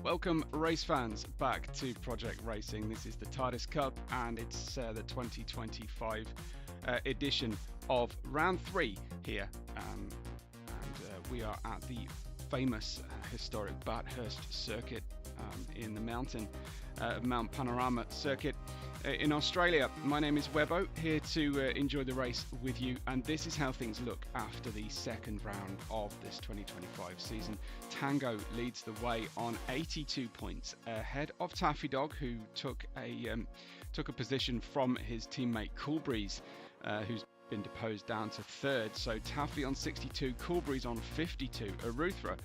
Welcome race fans back to Project Racing. This is the Tardis Cup and it's the 2025 edition of round 3 here. We are at the famous historic Bathurst circuit in the mountain, Mount Panorama circuit in Australia. My name is Webbo, here to enjoy the race with you, and this is how things look after the second round of this 2025 season. Tango leads the way on 82 points, ahead of Taffy Dog, who took a position from his teammate Coolbreeze, who's been deposed down to third. So Taffy on 62, Coolbreeze on 52. Aruthra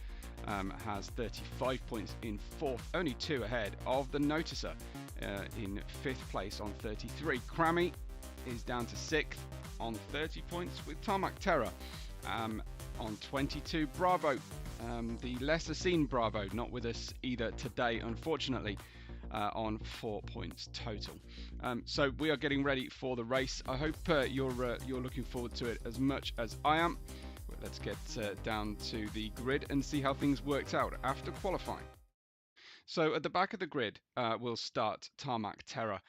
has 35 points in fourth, only 2 ahead of the Noticer in 5th place on 33. Crammy is down to 6th on 30 points with Tarmac Terror on 22. Bravo, the lesser seen Bravo, not with us either today, unfortunately, on 4 points total. So we are getting ready for the race. I hope you're looking forward to it as much as I am. Let's get down to the grid and see how things worked out after qualifying. So at the back of the grid, we'll start Tarmac Terror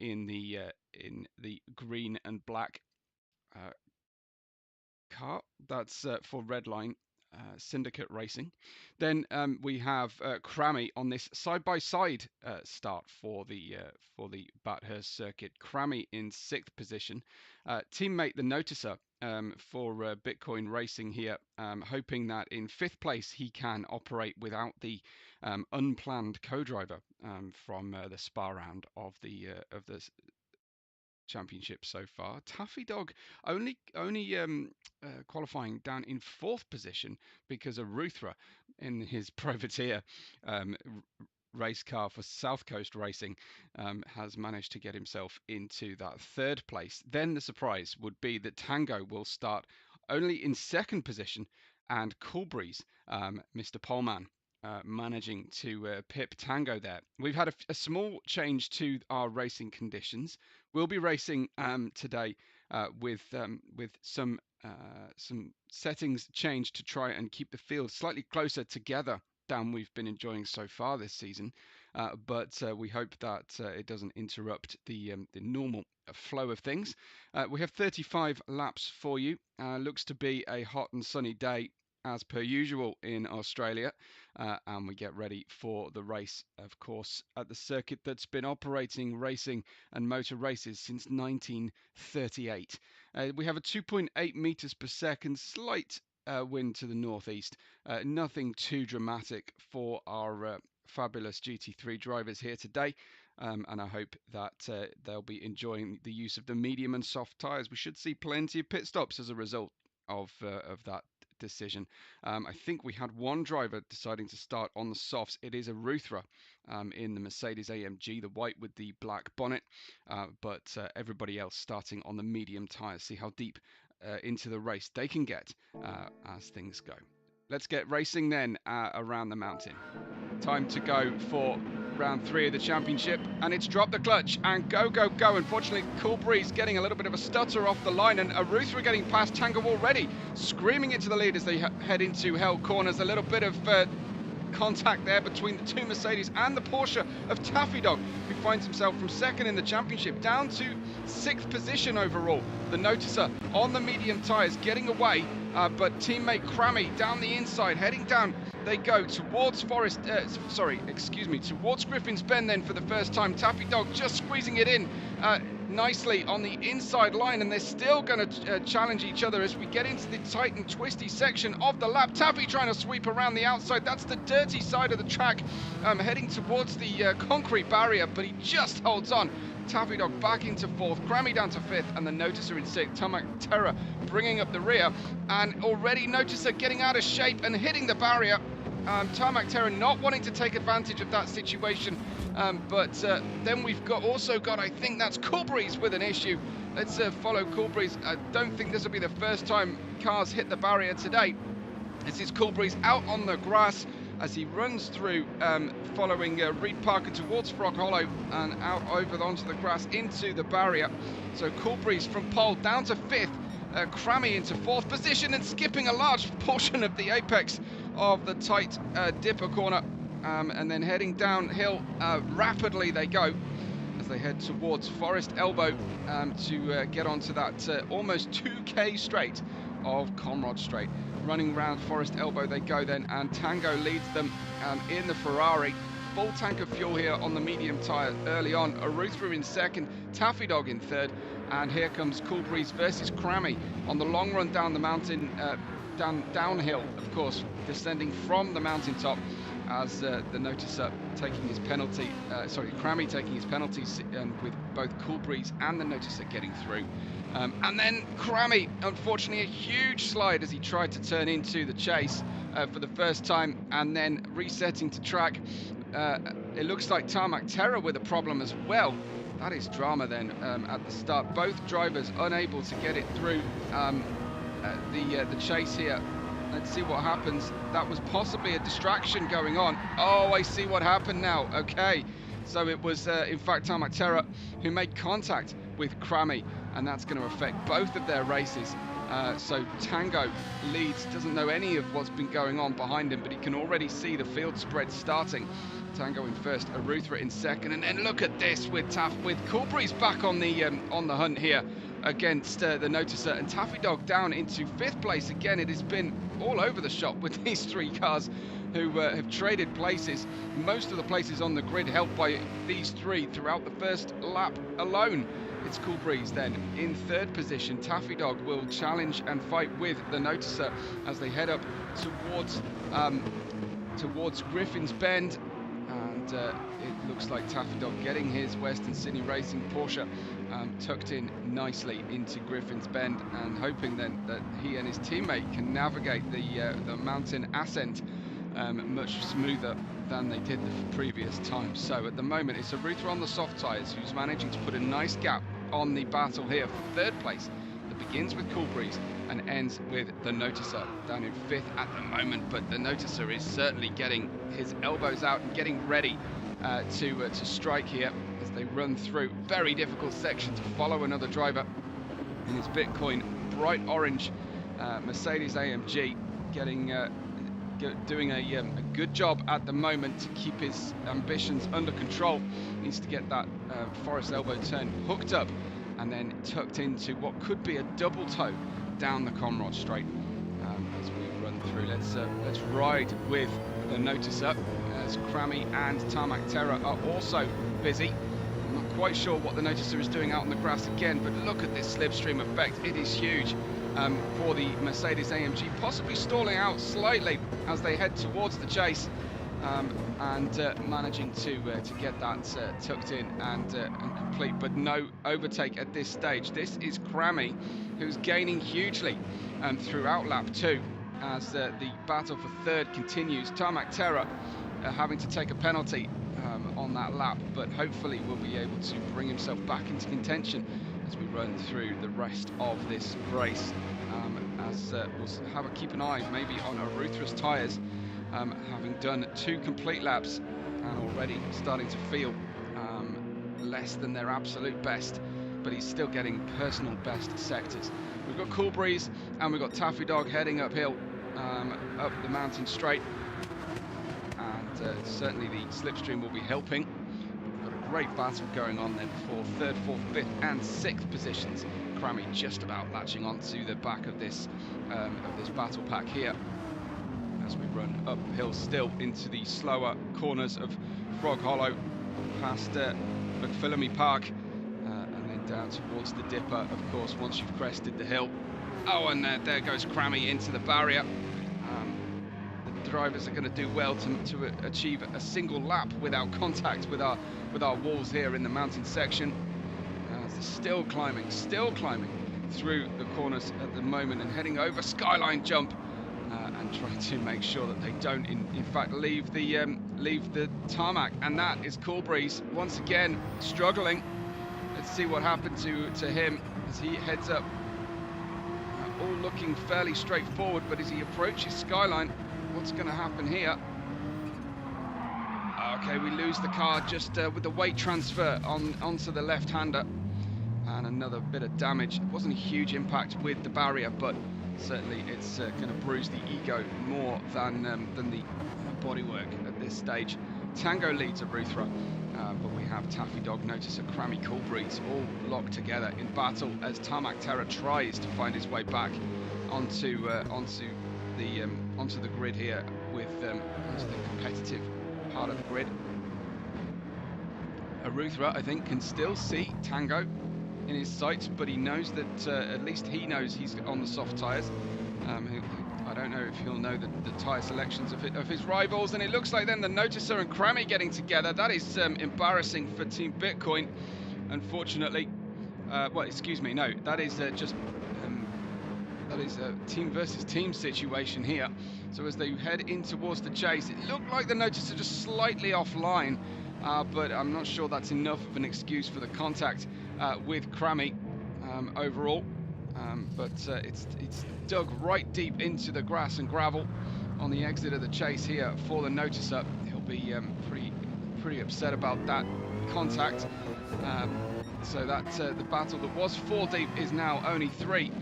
in the green and black car. That's for Redline Syndicate Racing. Then we have Crammy on this side-by-side start for the Bathurst circuit. Crammy in 6th position. Teammate the Noticer for Bitcoin Racing here, hoping that in 5th place he can operate without the unplanned co-driver from the Spa round of the championship so far. Taffy Dog only qualifying down in 4th position because of Ruthra in his privateer race car for South Coast Racing has managed to get himself into that 3rd place. Then the surprise would be that Tango will start only in 2nd position, and Coolbreeze, Mr. Poleman, managing to pip Tango there. We've had a small change to our racing conditions. We'll be racing today with some settings changed to try and keep the field slightly closer together than we've been enjoying so far this season, but we hope that it doesn't interrupt the normal flow of things. We have 35 laps for you. Looks to be a hot and sunny day as per usual in Australia, and we get ready for the race, of course, at the circuit that's been operating racing and motor races since 1938. We have a 2.8 meters per second, slight wind to the northeast. Nothing too dramatic for our fabulous GT3 drivers here today, and I hope that they'll be enjoying the use of the medium and soft tyres. We should see plenty of pit stops as a result of that decision. I think we had one driver deciding to start on the softs. It is Aruthra in the Mercedes AMG, the white with the black bonnet, but everybody else starting on the medium tyres. See how deep into the race they can get as things go. Let's get racing then around the mountain. Time to go for round 3 of the championship, and it's drop the clutch and go. Unfortunately, Coolbreeze getting a little bit of a stutter off the line, and Aruthra getting past Tango already, screaming into the lead as they head into hell corners. A little bit of contact there between the 2 Mercedes and the Porsche of Taffy Dog, who finds himself from 2nd in the championship down to 6th position overall. The Noticer on the medium tyres getting away, but teammate Crammy down the inside, heading down they go towards towards Griffin's Bend then for the first time. Taffy Dog just squeezing it in nicely on the inside line, and they're still going to challenge each other as we get into the tight and twisty section of the lap. Taffy trying to sweep around the outside. That's the dirty side of the track, heading towards the concrete barrier, but he just holds on. Taffy Dog back into 4th, Crammy down to 5th, and the Noticer in 6th. Tarmac Terror bringing up the rear, and already Noticer getting out of shape and hitting the barrier. Tarmac Terror not wanting to take advantage of that situation, but then we've also got, I think that's Coolbreeze with an issue. Let's follow Coolbreeze. I don't think this will be the first time cars hit the barrier today. This is Coolbreeze out on the grass as he runs through, following Reed Parker towards Frog Hollow and out over onto the grass into the barrier. So Coolbreeze from pole down to 5th, Crammy into 4th position and skipping a large portion of the apex of the tight dipper corner and then heading downhill rapidly they go as they head towards Forest Elbow to get onto that almost 2k straight of Conrod Straight. Running around Forest Elbow they go then, and Tango leads them in the Ferrari. Full tank of fuel here on the medium tyre early on. Aruthra in second, Taffy Dog in third, and here comes Cool Breeze versus Crammy on the long run down the mountain, downhill, of course, descending from the mountaintop as the Noticer taking his penalty, Crammy taking his penalties with both Cool Breeze and the Noticer getting through. And then Crammy, unfortunately, a huge slide as he tried to turn into the chase for the first time, and then resetting to track. It looks like Tarmac Terror with a problem as well. That is drama then at the start. Both drivers unable to get it through the chase here. Let's see what happens. That was possibly a distraction going on. Oh, I see what happened now. Okay, so it was in fact Tarmac Terror who made contact with Crammy, and that's going to affect both of their races. So Tango leads, doesn't know any of what's been going on behind him, but he can already see the field spread starting. Tango in first, Aruthra in second, and then look at this with Cool Breeze back on the hunt here against the Noticer, and Taffy Dog down into fifth place again. It has been all over the shop with these three cars who have traded places. Most of the places on the grid held by these three throughout the first lap alone. It's Cool Breeze then in third position. Taffy Dog will challenge and fight with the Noticer as they head up towards Griffin's Bend, and it looks like Taffy Dog getting his Western Sydney Racing Porsche tucked in nicely into Griffin's Bend, and hoping then that he and his teammate can navigate the mountain ascent much smoother than they did the previous time. So at the moment it's Aruthra on the soft tyres who's managing to put a nice gap on the battle here for third place, that begins with Cool Breeze and ends with the Noticer down in fifth at the moment. But the Noticer is certainly getting his elbows out and getting ready to strike here as they run through very difficult section to follow another driver in his Bitcoin bright orange Mercedes AMG, doing a good job at the moment to keep his ambitions under control. Needs to get that Forest Elbow turn hooked up and then tucked into what could be a double toe down the Conrod Straight. As we run through, let's ride with the Noticer as Crammy and Tarmac Terror are also busy. I'm not quite sure what the Noticer is doing out on the grass again, but look at this slipstream effect. It is huge for the Mercedes AMG, possibly stalling out slightly as they head towards the chase, and managing to get that tucked in and complete, but no overtake at this stage. This is Crammy, who's gaining hugely throughout lap 2 as the battle for third continues. Tarmac Terror having to take a penalty on that lap, but hopefully will be able to bring himself back into contention as we run through the rest of this race. We'll keep an eye maybe on Aruthra's tyres, having done 2 complete laps and already starting to feel less than their absolute best, but he's still getting personal best sectors. We've got Cool Breeze and we've got Taffy Dog heading uphill up the mountain straight, and certainly the slipstream will be helping. We've got a great battle going on then for third, fourth, fifth and sixth positions. Crammy just about latching onto the back of this battle pack here as we run uphill still into the slower corners of Frog Hollow, past McPhillamy Park, and then down towards the Dipper, of course, once you've crested the hill. Oh, and there goes Crammy into the barrier. The drivers are going to do well to achieve a single lap without contact with our walls here in the mountain section. Still climbing through the corners at the moment and heading over Skyline Jump, and trying to make sure that they don't in fact leave the tarmac. And that is Cool Breeze once again struggling. Let's see what happened to him as he heads up. All looking fairly straightforward, but as he approaches Skyline, what's going to happen here? Okay, we lose the car just with the weight transfer onto the left-hander, and another bit of damage. It wasn't a huge impact with the barrier, but certainly it's going to bruise the ego more than the bodywork at this stage. Tango leads Aruthra, but we have Taffy Dog, Noticer, Crammy, Coolbreeze all locked together in battle as Tarmac Terror tries to find his way back onto the grid here with onto the competitive part of the grid. Aruthra, I think, can still see Tango in his sights, but he knows that at least he knows he's on the soft tyres. I don't know if he'll know the tyre selections of his rivals, and it looks like then the Noticer and Crammy getting together. That is embarrassing for Team Bitcoin, unfortunately. Well, excuse me, no, that is just that is a team versus team situation here. So as they head in towards the chase, it looked like the Noticer just slightly offline, but I'm not sure that's enough of an excuse for the contact with Crammy overall. But it's dug right deep into the grass and gravel on the exit of the chase here for the Noticer. He'll be pretty upset about that contact. So that the battle that was 4 deep is now only 3.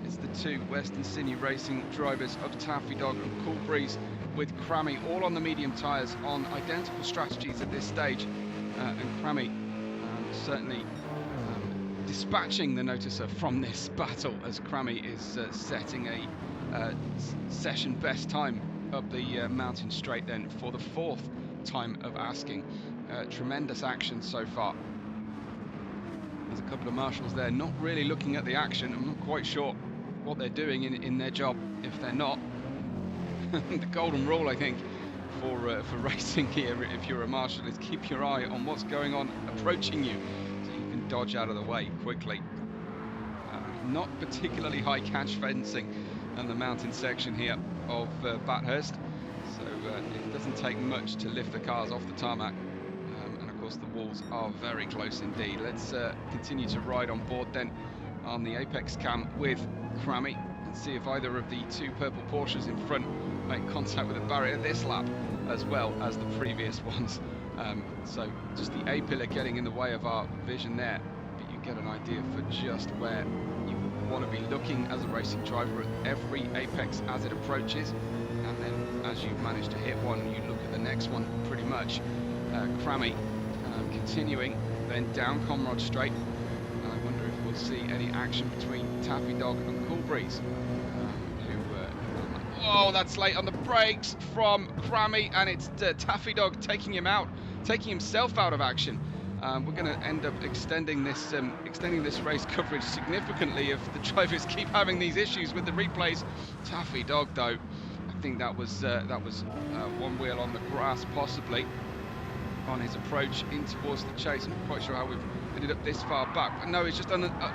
It's the 2 Western Sinew Racing drivers of Taffy Dog and Coolbreeze with Crammy all on the medium tyres on identical strategies at this stage, and Crammy certainly dispatching the Noticer from this battle as Crammy is setting a session best time up the mountain straight then for the 4th time of asking. Tremendous action so far. There's a couple of marshals there not really looking at the action. I'm not quite sure what they're doing in their job if they're not. The golden rule, I think, for racing here, if you're a marshal, is keep your eye on what's going on approaching you, so you can dodge out of the way quickly. Not particularly high catch fencing on the mountain section here of Bathurst, so it doesn't take much to lift the cars off the tarmac, and of course the walls are very close indeed. Let's continue to ride on board then on the Apex cam with Crammy and see if either of the 2 purple Porsches in front make contact with the barrier this lap as well as the previous ones. So just the A-pillar getting in the way of our vision there, but you get an idea for just where you want to be looking as a racing driver at every Apex as it approaches, and then as you manage to hit one you look at the next one pretty much. Crammy continuing then down Comrade Straight. I wonder if we'll see any action between Taffy Dog and Coolbreeze. Oh, that's late on the brakes from Crammy, and it's Taffy Dog taking himself out of action. We're going to end up extending this race coverage significantly if the drivers keep having these issues with the replays. Taffy Dog, though, I think that was one wheel on the grass, possibly on his approach in towards the chase. I'm not quite sure how we've ended up this far back, but no, he's just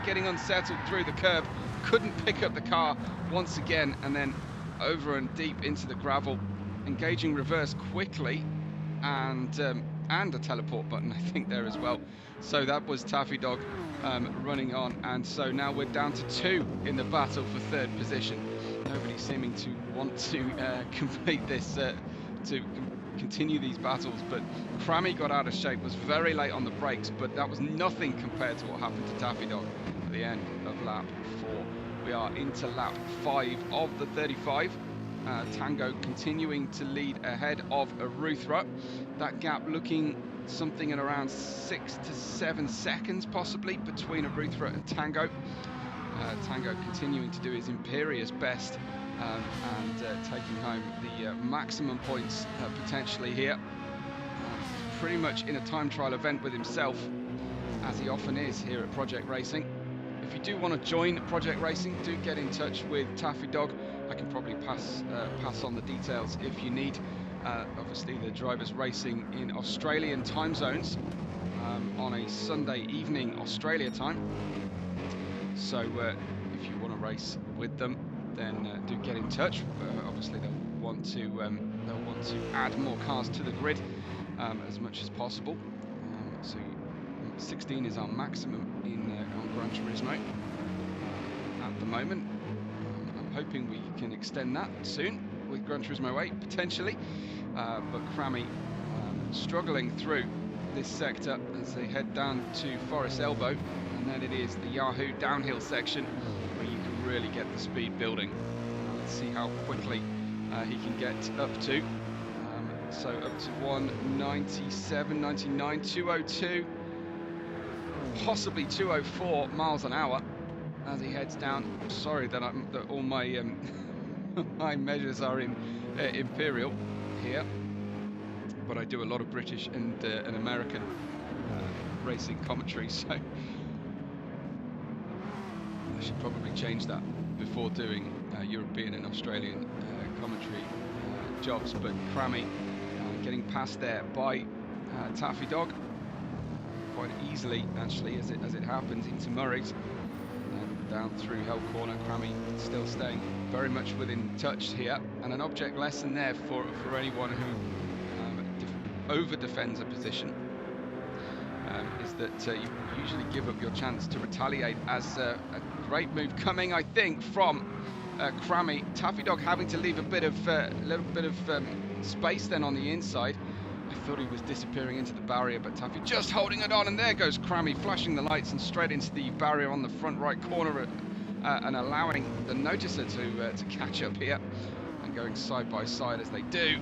getting unsettled through the curb, couldn't pick up the car once again, and then over and deep into the gravel, engaging reverse quickly, and a teleport button I think there as well. So that was Taffy Dog running on, and so now we're down to 2 in the battle for 3rd position. Nobody seeming to want to complete this, to continue these battles, but Crammy got out of shape, was very late on the brakes, but that was nothing compared to what happened to Taffy Dog at the end of lap 4. We are into lap 5 of the 35. Tango continuing to lead ahead of Aruthra. That gap looking something at around 6 to 7 seconds possibly between Aruthra and Tango. Tango continuing to do his imperious best and taking home the maximum points potentially here. Pretty much in a time trial event with himself, as he often is here at Project Racing. If you do want to join Project Racing, do get in touch with Taffy Dog. I can probably pass on the details if you need. Obviously, the drivers racing in Australian time zones on a Sunday evening Australia time. So if you want to race with them, then do get in touch. Obviously, they'll want to add more cars to the grid as much as possible. So 16 is our maximum on Gran Turismo at the moment. I'm hoping we can extend that soon with Gran Turismo 8 potentially, but Crammy struggling through this sector as they head down to Forest Elbow, and then it is the Yahoo downhill section where you can really get the speed building. Let's see how quickly he can get up to. So up to 197, 99, 202, possibly 204 miles an hour as he heads down. Sorry that all my my measures are in imperial here, but I do a lot of British and American racing commentary, so I should probably change that before doing European and Australian commentary jobs. But Crammy getting past there by Taffy Dog quite easily, actually, as it happens, into Murray's down through Hell Corner. Crammy still staying very much within touch here, and an object lesson there for anyone who over defends a position is that you usually give up your chance to retaliate, as a great move coming, I think, from Crammy. Taffy Dog having to leave a little bit of space then on the inside. I thought he was disappearing into the barrier, but Taffy just holding it on, and there goes Crammy, flashing the lights and straight into the barrier on the front right corner, and allowing the noticer to catch up here, and going side by side as they do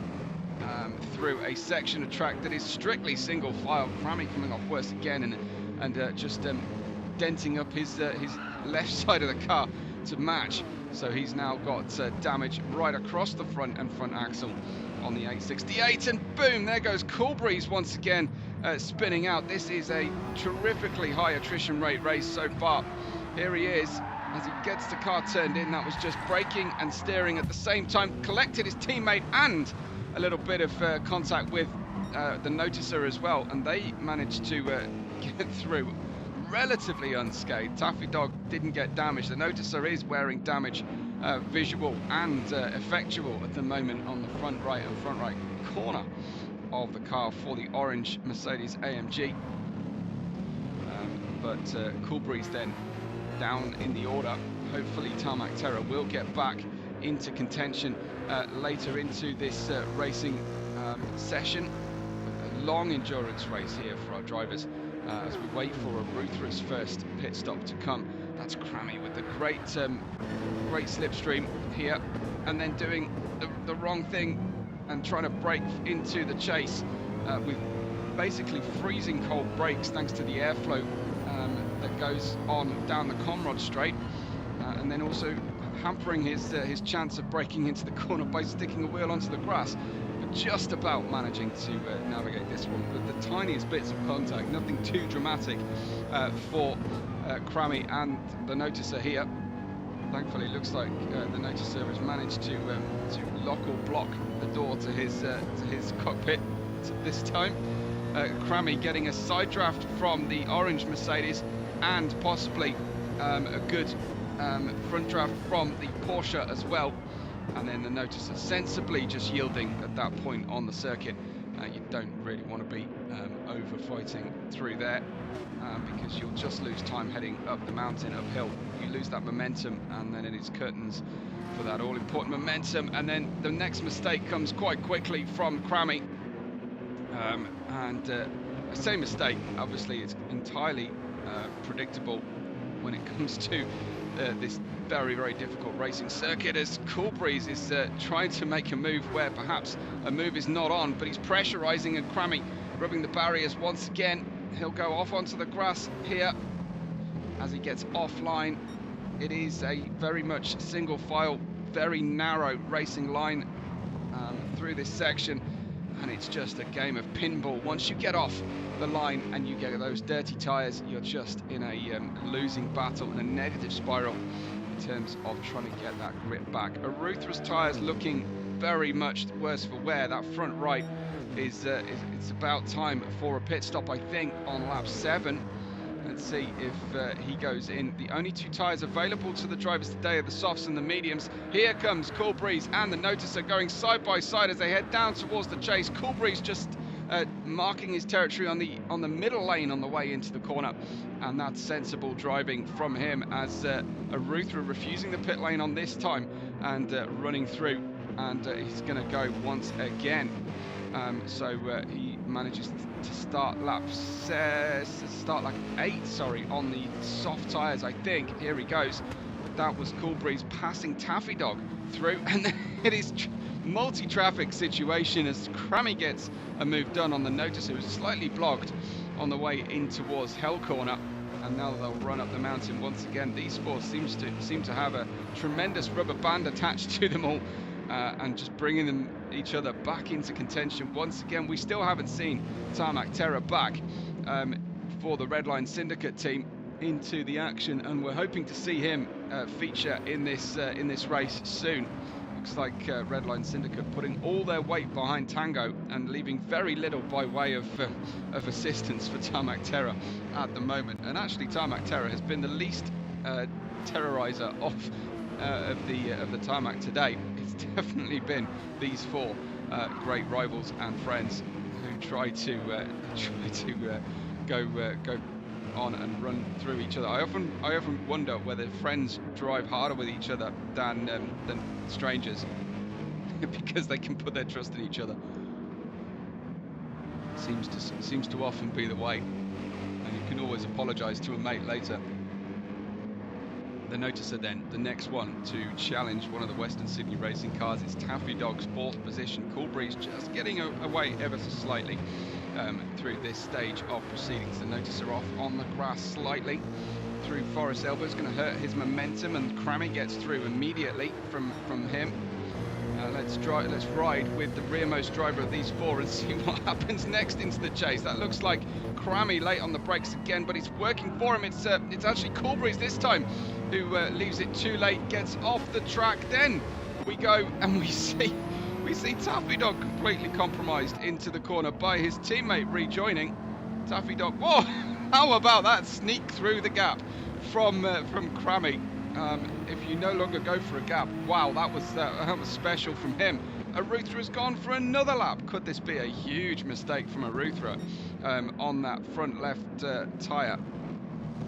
through a section of track that is strictly single file. Crammy coming off worse again, and just denting up his left side of the car to match. So he's now got damage right across the front and front axle on the 868, and boom, there goes Cool Breeze once again spinning out. This is a terrifically high attrition rate race so far. Here he is as he gets the car turned in. That was just braking and steering at the same time, collected his teammate and a little bit of contact with the noticer as well, and they managed to get through relatively unscathed. Taffy Dog didn't get damaged. The noticer is wearing damage, visual and effectual at the moment, on the front right and front right corner of the car for the orange Mercedes AMG. But Cool Breeze then down in the order. Hopefully Tarmac Terror will get back into contention later into this racing session. A long endurance race here for our drivers as we wait for a ruthless first pit stop to come. That's Crammy with the great slipstream here, and then doing the wrong thing and trying to break into the chase with basically freezing cold brakes thanks to the airflow that goes on down the Conrod straight, and then also hampering his chance of breaking into the corner by sticking a wheel onto the grass. Just about managing to navigate this one with the tiniest bits of contact, nothing too dramatic for Crammy and the noticer here. Thankfully, it looks like the noticer has managed to lock or block the door to his cockpit this time. Crammy getting a side draft from the orange Mercedes, and possibly a good front draft from the Porsche as well. And then the noticer sensibly just yielding at that point on the circuit. You don't really want to be over fighting through there because you'll just lose time heading up the mountain uphill. You lose that momentum, and then it is curtains for that all important momentum. And then the next mistake comes quite quickly from Crammy, and I say mistake, obviously it's entirely predictable when it comes to this very, very difficult racing circuit, as Cool Breeze is trying to make a move where perhaps a move is not on, but he's pressurizing, and Crammy rubbing the barriers once again. He'll go off onto the grass here as he gets offline. It is a very much single file, very narrow racing line through this section, and it's just a game of pinball. Once you get off the line and you get those dirty tyres, you're just in a losing battle and a negative spiral in terms of trying to get that grip back. Arutha's tyres looking very much worse for wear. That front right is it's about time for a pit stop, I think, on lap 7. Let's see if he goes in. The only two tyres available to the drivers today are the softs and the mediums. Here comes Cool Breeze and the noticer going side by side as they head down towards the chase. Cool Breeze just marking his territory on the middle lane on the way into the corner, and that's sensible driving from him, as Arutha refusing the pit lane on this time and running through, and he's going to go once again. So he manages to start lap 8, sorry, on the soft tyres, I think. Here he goes. That was Cool Breeze passing Taffy Dog through, and it is multi-traffic situation as Crammy gets a move done on the Noticer, who was slightly blocked on the way in towards Hell Corner. And now they'll run up the mountain once again. These four seem to have a tremendous rubber band attached to them all, and just bringing them each other back into contention once again. We still haven't seen Tarmac Terror back for the Redline Syndicate team into the action, and we're hoping to see him feature in this race soon. Looks like Redline Syndicate putting all their weight behind Tango and leaving very little by way of assistance for Tarmac Terror at the moment. And actually, Tarmac Terror has been the least terrorizer of the tarmac today. It's definitely been these four great rivals and friends who try to go on and run through each other. I often wonder whether friends drive harder with each other than strangers, because they can put their trust in each other. Seems to often be the way, and you can always apologise to a mate later. The Noticer then, the next one to challenge one of the Western Sydney racing cars. It's Taffy Dog's 4th position. Cool Breeze just getting away ever so slightly through this stage of proceedings. The Noticer off on the grass slightly through Forest Elbow. It's going to hurt his momentum, and Crammy gets through immediately from him. Let's ride with the rearmost driver of these four and see what happens next into the chase. That looks like Crammy late on the brakes again, but it's working for him. It's actually Cool Breeze this time who leaves it too late, gets off the track. Then we go and we see Taffy Dog completely compromised into the corner by his teammate rejoining. Taffy Dog, whoa! How about that sneak through the gap from Crammy? If you no longer go for a gap, wow, that was special from him. Aruthra has gone for another lap. Could this be a huge mistake from Aruthra on that front left tyre?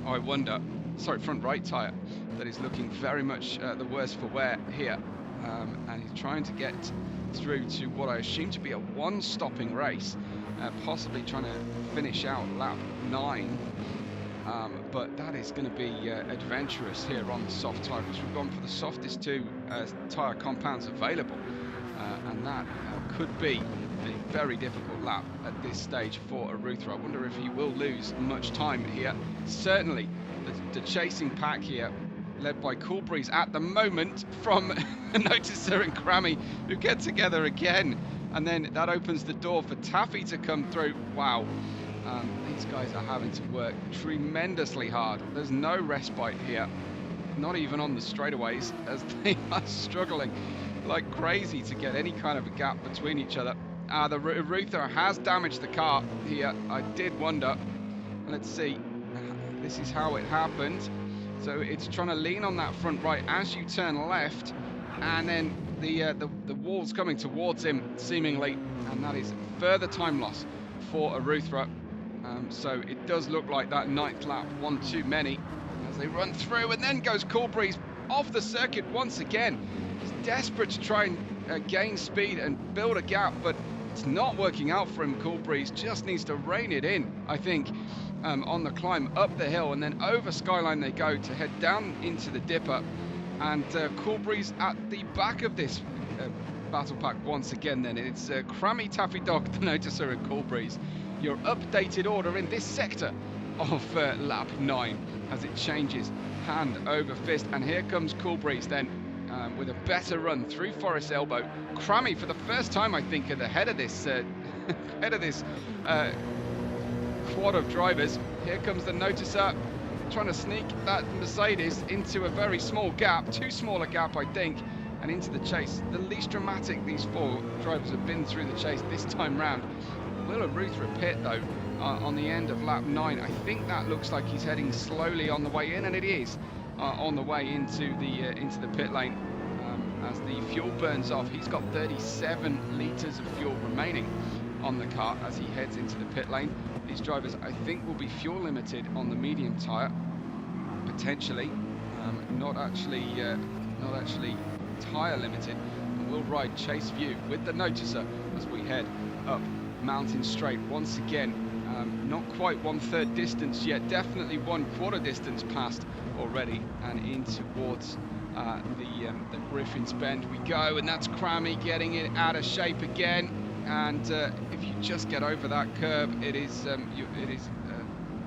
I wonder. Sorry, front right tyre. That is looking very much the worse for wear here, and he's trying to get through to what I assume to be a one-stopping race, possibly trying to finish out lap 9. But that is going to be adventurous here on the soft tyre, because we've gone for the softest two tyre compounds available, and that could be a very difficult lap at this stage for Aruthra. I wonder if he will lose much time here. Certainly the chasing pack here, led by Cool Breeze at the moment, from Noticer and Crammy, who get together again, and then that opens the door for Taffy to come through. Wow. These guys are having to work tremendously hard. There's no respite here, not even on the straightaways, as they are struggling like crazy to get any kind of a gap between each other. The Aruthra has damaged the car here. I did wonder. Let's see. This is how it happened. So it's trying to lean on that front right as you turn left, and then the wall's coming towards him seemingly, and that is further time loss for Aruthra. So it does look like that 9th lap, one too many, as they run through, and then goes Cool Breeze off the circuit once again. He's desperate to try and gain speed and build a gap, but it's not working out for him. Cool Breeze just needs to rein it in, I think, on the climb up the hill, and then over Skyline they go to head down into the dipper. And Cool Breeze at the back of this battle pack once again. Then it's Crammy, Taffy Dog, the Noticer, and Cool Breeze. Your updated order in this sector of lap 9 as it changes hand over fist. And here comes Cool Breeze then with a better run through Forest Elbow. Crammy for the first time, I think, at the head of this quad of drivers. Here comes the Noticer, trying to sneak that Mercedes into a very small gap, too small a gap, I think, and into the chase. The least dramatic these four drivers have been through the chase this time round. Will Aruthra pit though on the end of lap 9? I think that looks like he's heading slowly on the way in, and it is on the way into the pit lane as the fuel burns off. He's got 37 litres of fuel remaining on the car as he heads into the pit lane. These drivers, I think, will be fuel limited on the medium tyre, potentially, not actually tyre limited, and we'll ride chase view with the Noticer as we head up Mountain Straight once again. Not quite 1/3 distance yet, definitely 1/4 distance past already, and in towards the Griffin's Bend we go, and that's Crammy getting it out of shape again. And if you just get over that curb, it is a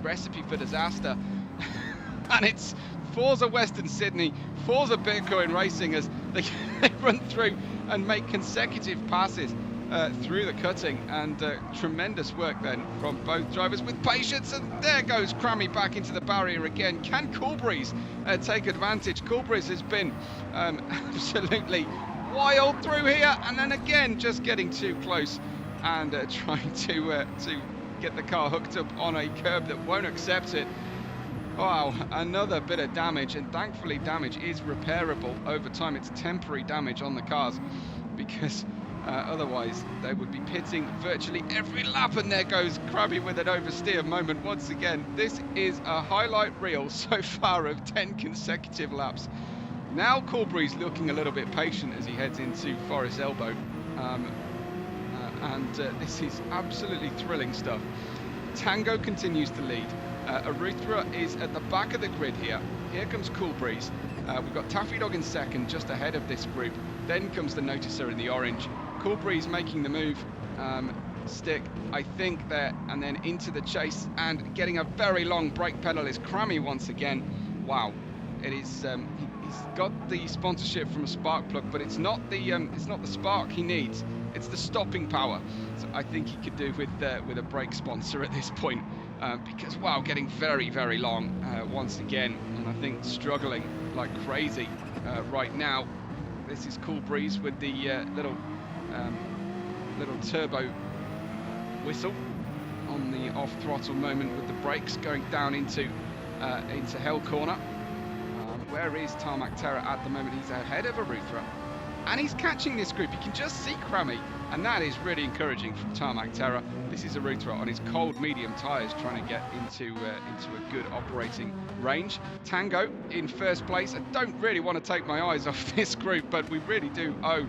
recipe for disaster. And it's Forza Western Sydney, Forza Bitcoin Racing as they run through and make consecutive passes through the cutting, and tremendous work then from both drivers with patience. And there goes Crammy back into the barrier again. Can Coolbreeze take advantage? Coolbreeze has been absolutely wild through here, and then again just getting too close and trying to get the car hooked up on a curb that won't accept it. Wow, another bit of damage, and thankfully damage is repairable over time. It's temporary damage on the cars, because otherwise they would be pitting virtually every lap. And there goes Crammy with an oversteer moment once again. This is a highlight reel so far of 10 consecutive laps. Now Coolbreeze looking a little bit patient as he heads into Forest Elbow, and this is absolutely thrilling stuff. Tango continues to lead. Arithra is at the back of the grid here. Here comes Coolbreeze. We've got Taffy Dog in second, just ahead of this group. Then comes the Noticer in the orange. Coolbreeze making the move. Stick, I think, there, and then into the chase, and getting a very long brake pedal is Crammy once again. Wow, it is. He's got the sponsorship from a spark plug, but it's not the spark he needs. It's the stopping power. So I think he could do with a brake sponsor at this point, because wow, getting very, very long once again, and I think struggling like crazy right now. This is Coolbreeze with the little turbo whistle on the off throttle moment, with the brakes going down into Hell Corner. Where is Tarmac Terror at the moment? He's ahead of Arithra, and he's catching this group. You can just see Crammy, and that is really encouraging from Tarmac Terror. This is Arithra on his cold medium tyres, trying to get into a good operating range. Tango in first place. I don't really want to take my eyes off this group, but we really do owe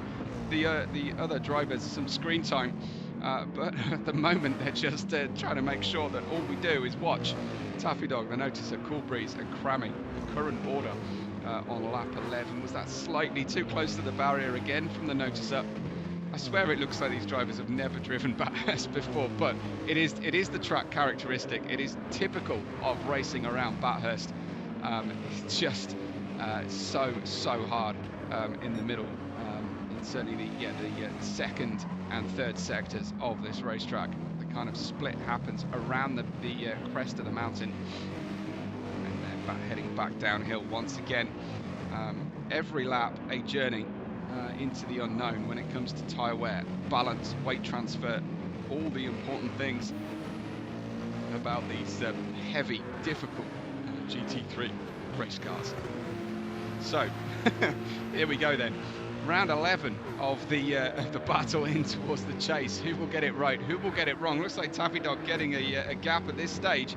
the other drivers some screen time. But at the moment, they're just trying to make sure that all we do is watch Taffy Dog, the Noticer, Coolbreeze, and Crammy. The current order on lap 11. Was that slightly too close to the barrier again from the Noticer? I swear it looks like these drivers have never driven Bathurst before, but it is the track characteristic. It is typical of racing around Bathurst. It's just so hard in the middle. Certainly the second and third sectors of this racetrack. The kind of split happens around the crest of the mountain, and they're heading back downhill once again. Every lap a journey into the unknown when it comes to tyre wear, balance, weight transfer, all the important things about these heavy, difficult GT3 race cars. So here we go then. Round 11 of the battle in towards the chase. Who will get it right? Who will get it wrong? Looks like Taffy Dog getting a gap at this stage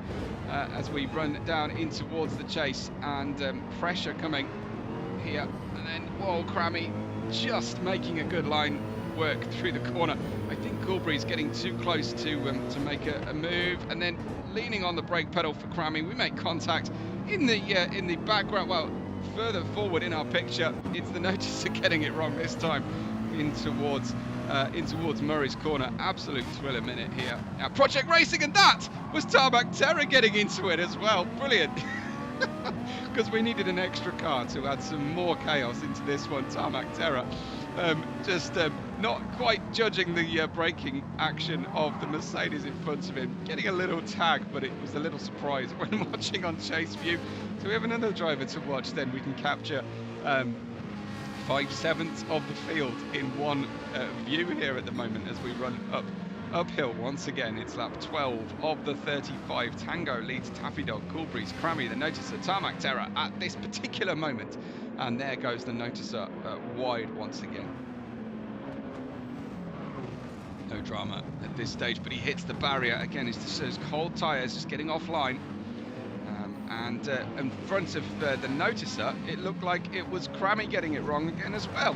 as we run down in towards the chase, and pressure coming here. And then, whoa, Crammy just making a good line work through the corner. I think Coolbreeze getting too close to make a move, and then leaning on the brake pedal for Crammy. We make contact in the background. Well, further forward in our picture, it's the Noticer getting it wrong this time in towards Murray's corner. Absolute thriller minute here. Now, Project Racing, and that was Tarmac Terror getting into it as well. Brilliant. Because we needed an extra car to add some more chaos into this one. Tarmac Terror just not quite judging the braking action of the Mercedes in front of him, getting a little tag, but it was a little surprise when watching on chase view. So we have another driver to watch, then we can capture 5/7 of the field in one view here at the moment as we run uphill once again. It's lap 12 of the 35. Tango leads Taffy Dog, Coolbreeze, Crammy, the Noticer, Tarmac Terror at this particular moment. And there goes the Noticer wide once again. No drama at this stage, but he hits the barrier again. It's those cold tyres just getting offline. And in front of the Noticer, it looked like it was Crammy getting it wrong again as well.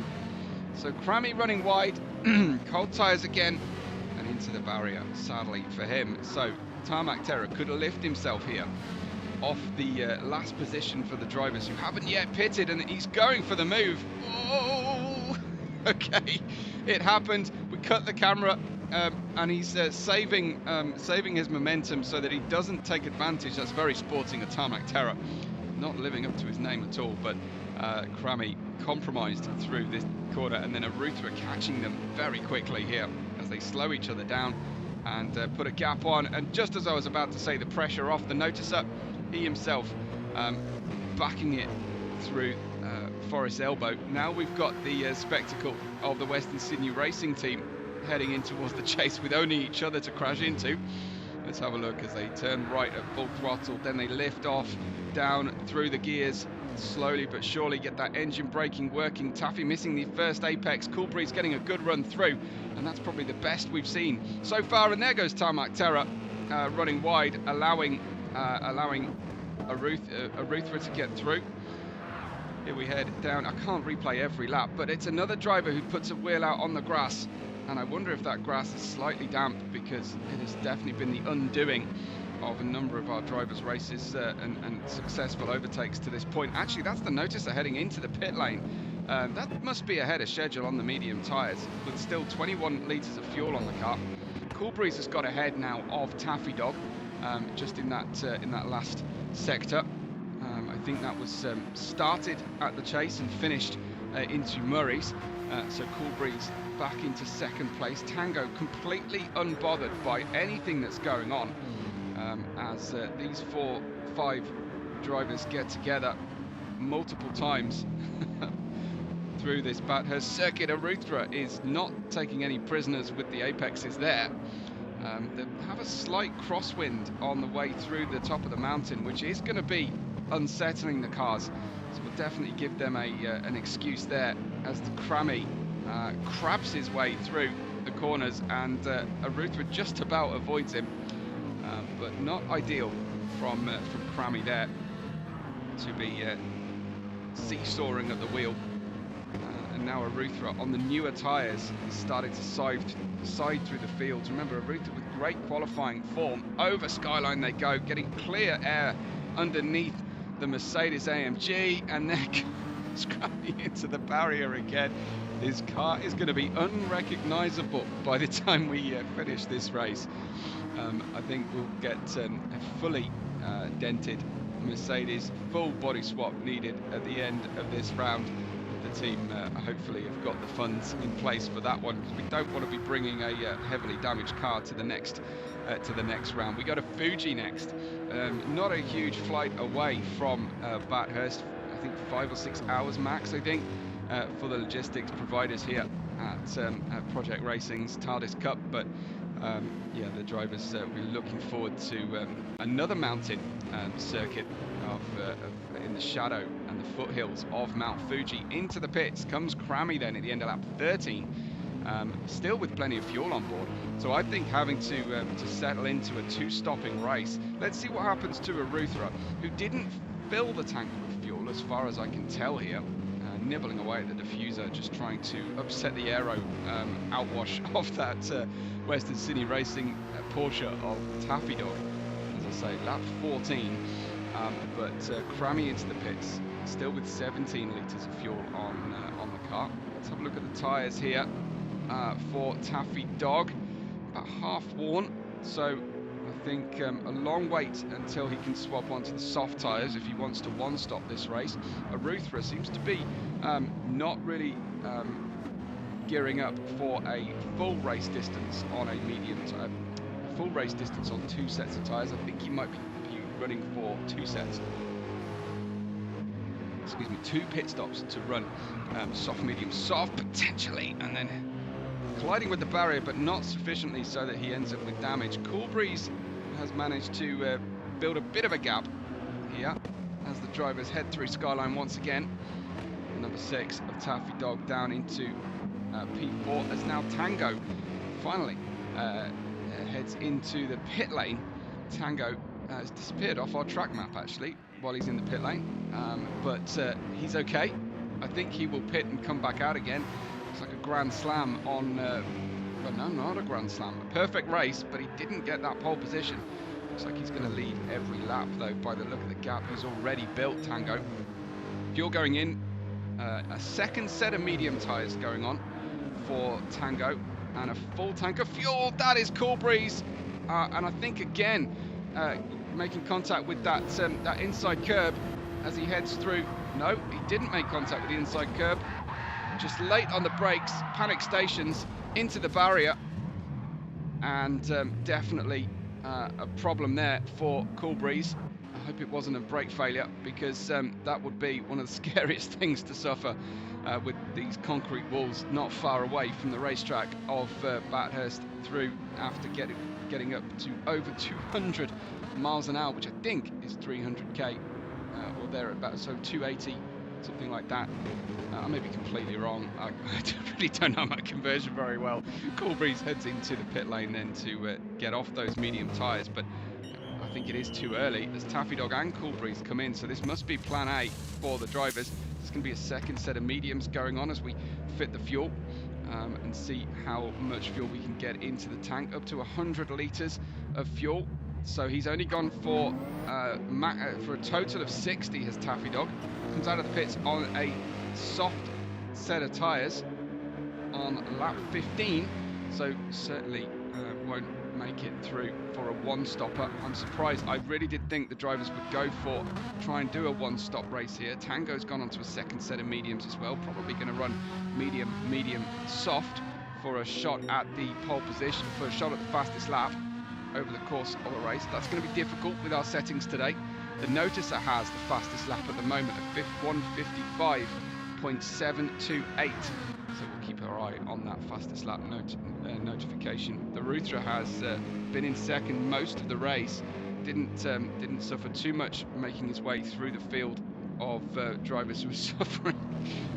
So Crammy running wide, cold tyres again, and into the barrier, sadly for him. So Tarmac Terror could lift himself here off the last position for the drivers who haven't yet pitted, and he's going for the move. Oh, okay, it happened. We cut the camera, and he's saving his momentum so that he doesn't take advantage. That's very sporting of Tarmac Terror, not living up to his name at all, but Crammy compromised through this corner, and then Aruthra catching them very quickly here as they slow each other down and put a gap on. And just as I was about to say the pressure off the noticer, he himself backing it through Forest Elbow. Now we've got the spectacle of the Western Sydney racing team heading in towards the chase with only each other to crash into. Let's have a look as they turn right at full throttle, then they lift off down through the gears, slowly but surely get that engine braking working. Taffy missing the first apex, Coolbreeze getting a good run through, and that's probably the best we've seen so far. And there goes Tarmac Terror running wide, allowing Aruthra to get through. Here we head down. I can't replay every lap, but it's another driver who puts a wheel out on the grass, and I wonder if that grass is slightly damp, because it has definitely been the undoing of a number of our drivers' races and successful overtakes to this point. Actually, that's the noticer heading into the pit lane. That must be ahead of schedule on the medium tyres, but still 21 litres of fuel on the car. Coolbreeze has got ahead now of Taffy Dog, just in that last sector. I think that was started at the chase and finished into Murray's. So Coolbreeze back into second place. Tango completely unbothered by anything that's going on, as these 4-5 drivers get together multiple times through this Bathurst circuit. Aruthra is not taking any prisoners with the apexes there. They have a slight crosswind on the way through the top of the mountain, which is going to be unsettling the cars. So we'll definitely give them an excuse there, as the Crammy crabs his way through the corners, and Aruthra just about avoids him, but not ideal from Crammy there to be seesawing at the wheel. And now Aruthra on the newer tyres is starting to side through the fields. Remember, Aruthra with great qualifying form. Over Skyline they go, getting clear air underneath the Mercedes AMG, and then scrapping into the barrier again. His car is going to be unrecognisable by the time we finish this race. I think we'll get a fully dented Mercedes, full body swap needed at the end of this round. The team hopefully have got the funds in place for that one, because we don't want to be bringing a heavily damaged car to the next round. We go to Fuji next. Not a huge flight away from Bathurst. I think 5 or 6 hours max, I think, for the logistics providers here at Project Racing's Tardis Cup. But yeah, the drivers will be looking forward to another mountain circuit in the shadow and the foothills of Mount Fuji. Into the pits comes Crammy then at the end of lap 13, still with plenty of fuel on board. So I think having to settle into a 2-stopping race. Let's see what happens to Aruthra, who didn't fill the tank with fuel as far as I can tell here. Nibbling away at the diffuser, just trying to upset the aero outwash of that Western Sydney Racing Porsche of Taffy Dog. As I say, lap 14, but Crammy into the pits, still with 17 litres of fuel on the car. Let's have a look at the tyres here for Taffy Dog. About half worn, so I think a long wait until he can swap onto the soft tyres if he wants to one-stop this race. Aruthra seems to be not really gearing up for a full race distance on a medium tyre. Full race distance on 2 sets of tyres. I think he might be running for 2 sets. Excuse me, 2 pit stops to run soft, medium, soft potentially, and then colliding with the barrier, but not sufficiently so that he ends up with damage. Coolbreeze has managed to build a bit of a gap here as the drivers head through Skyline once again. Number 6 of Taffy Dog down into P4, as now Tango finally heads into the pit lane. Tango has disappeared off our track map actually while he's in the pit lane, but he's okay. I think he will pit and come back out again. It's like a Grand Slam on, well, no, not a Grand Slam, a perfect race, but he didn't get that pole position. Looks like he's going to lead every lap, though, by the look of the gap he's already built, Tango. Fuel going in, a second set of medium tyres going on for Tango, and a full tank of fuel. That is Cool Breeze, and I think again making contact with that that inside curb as he heads through. No, he didn't make contact with the inside curb. Just late on the brakes, panic stations into the barrier, and definitely a problem there for Cool Breeze. I hope it wasn't a brake failure, because that would be one of the scariest things to suffer with these concrete walls not far away from the racetrack of Bathurst, through after getting up to over 200 miles an hour, which I think is 300k or thereabout, so 280, something like that. I may be completely wrong. I really don't know my conversion very well. Cool Breeze heads into the pit lane then to get off those medium tyres, but I think it is too early. There's Taffy Dog and Cool Breeze come in, so this must be plan A for the drivers. There's going to be a second set of mediums going on as we fit the fuel and see how much fuel we can get into the tank, up to 100 litres of fuel. So he's only gone for a total of 60, has Taffy Dog. Comes out of the pits on a soft set of tyres on lap 15, so certainly won't make it through for a one-stopper. I'm surprised. I really did think the drivers would go for try and do a one-stop race here. Tango's gone onto a second set of mediums as well, probably going to run medium, soft for a shot at the pole position, for a shot at the fastest lap over the course of the race. That's going to be difficult with our settings today. The Noticer has the fastest lap at the moment at 155.728. So we'll keep our eye on that fastest lap notification. The Rutra has been in second most of the race. Didn't suffer too much making his way through the field of drivers who were suffering,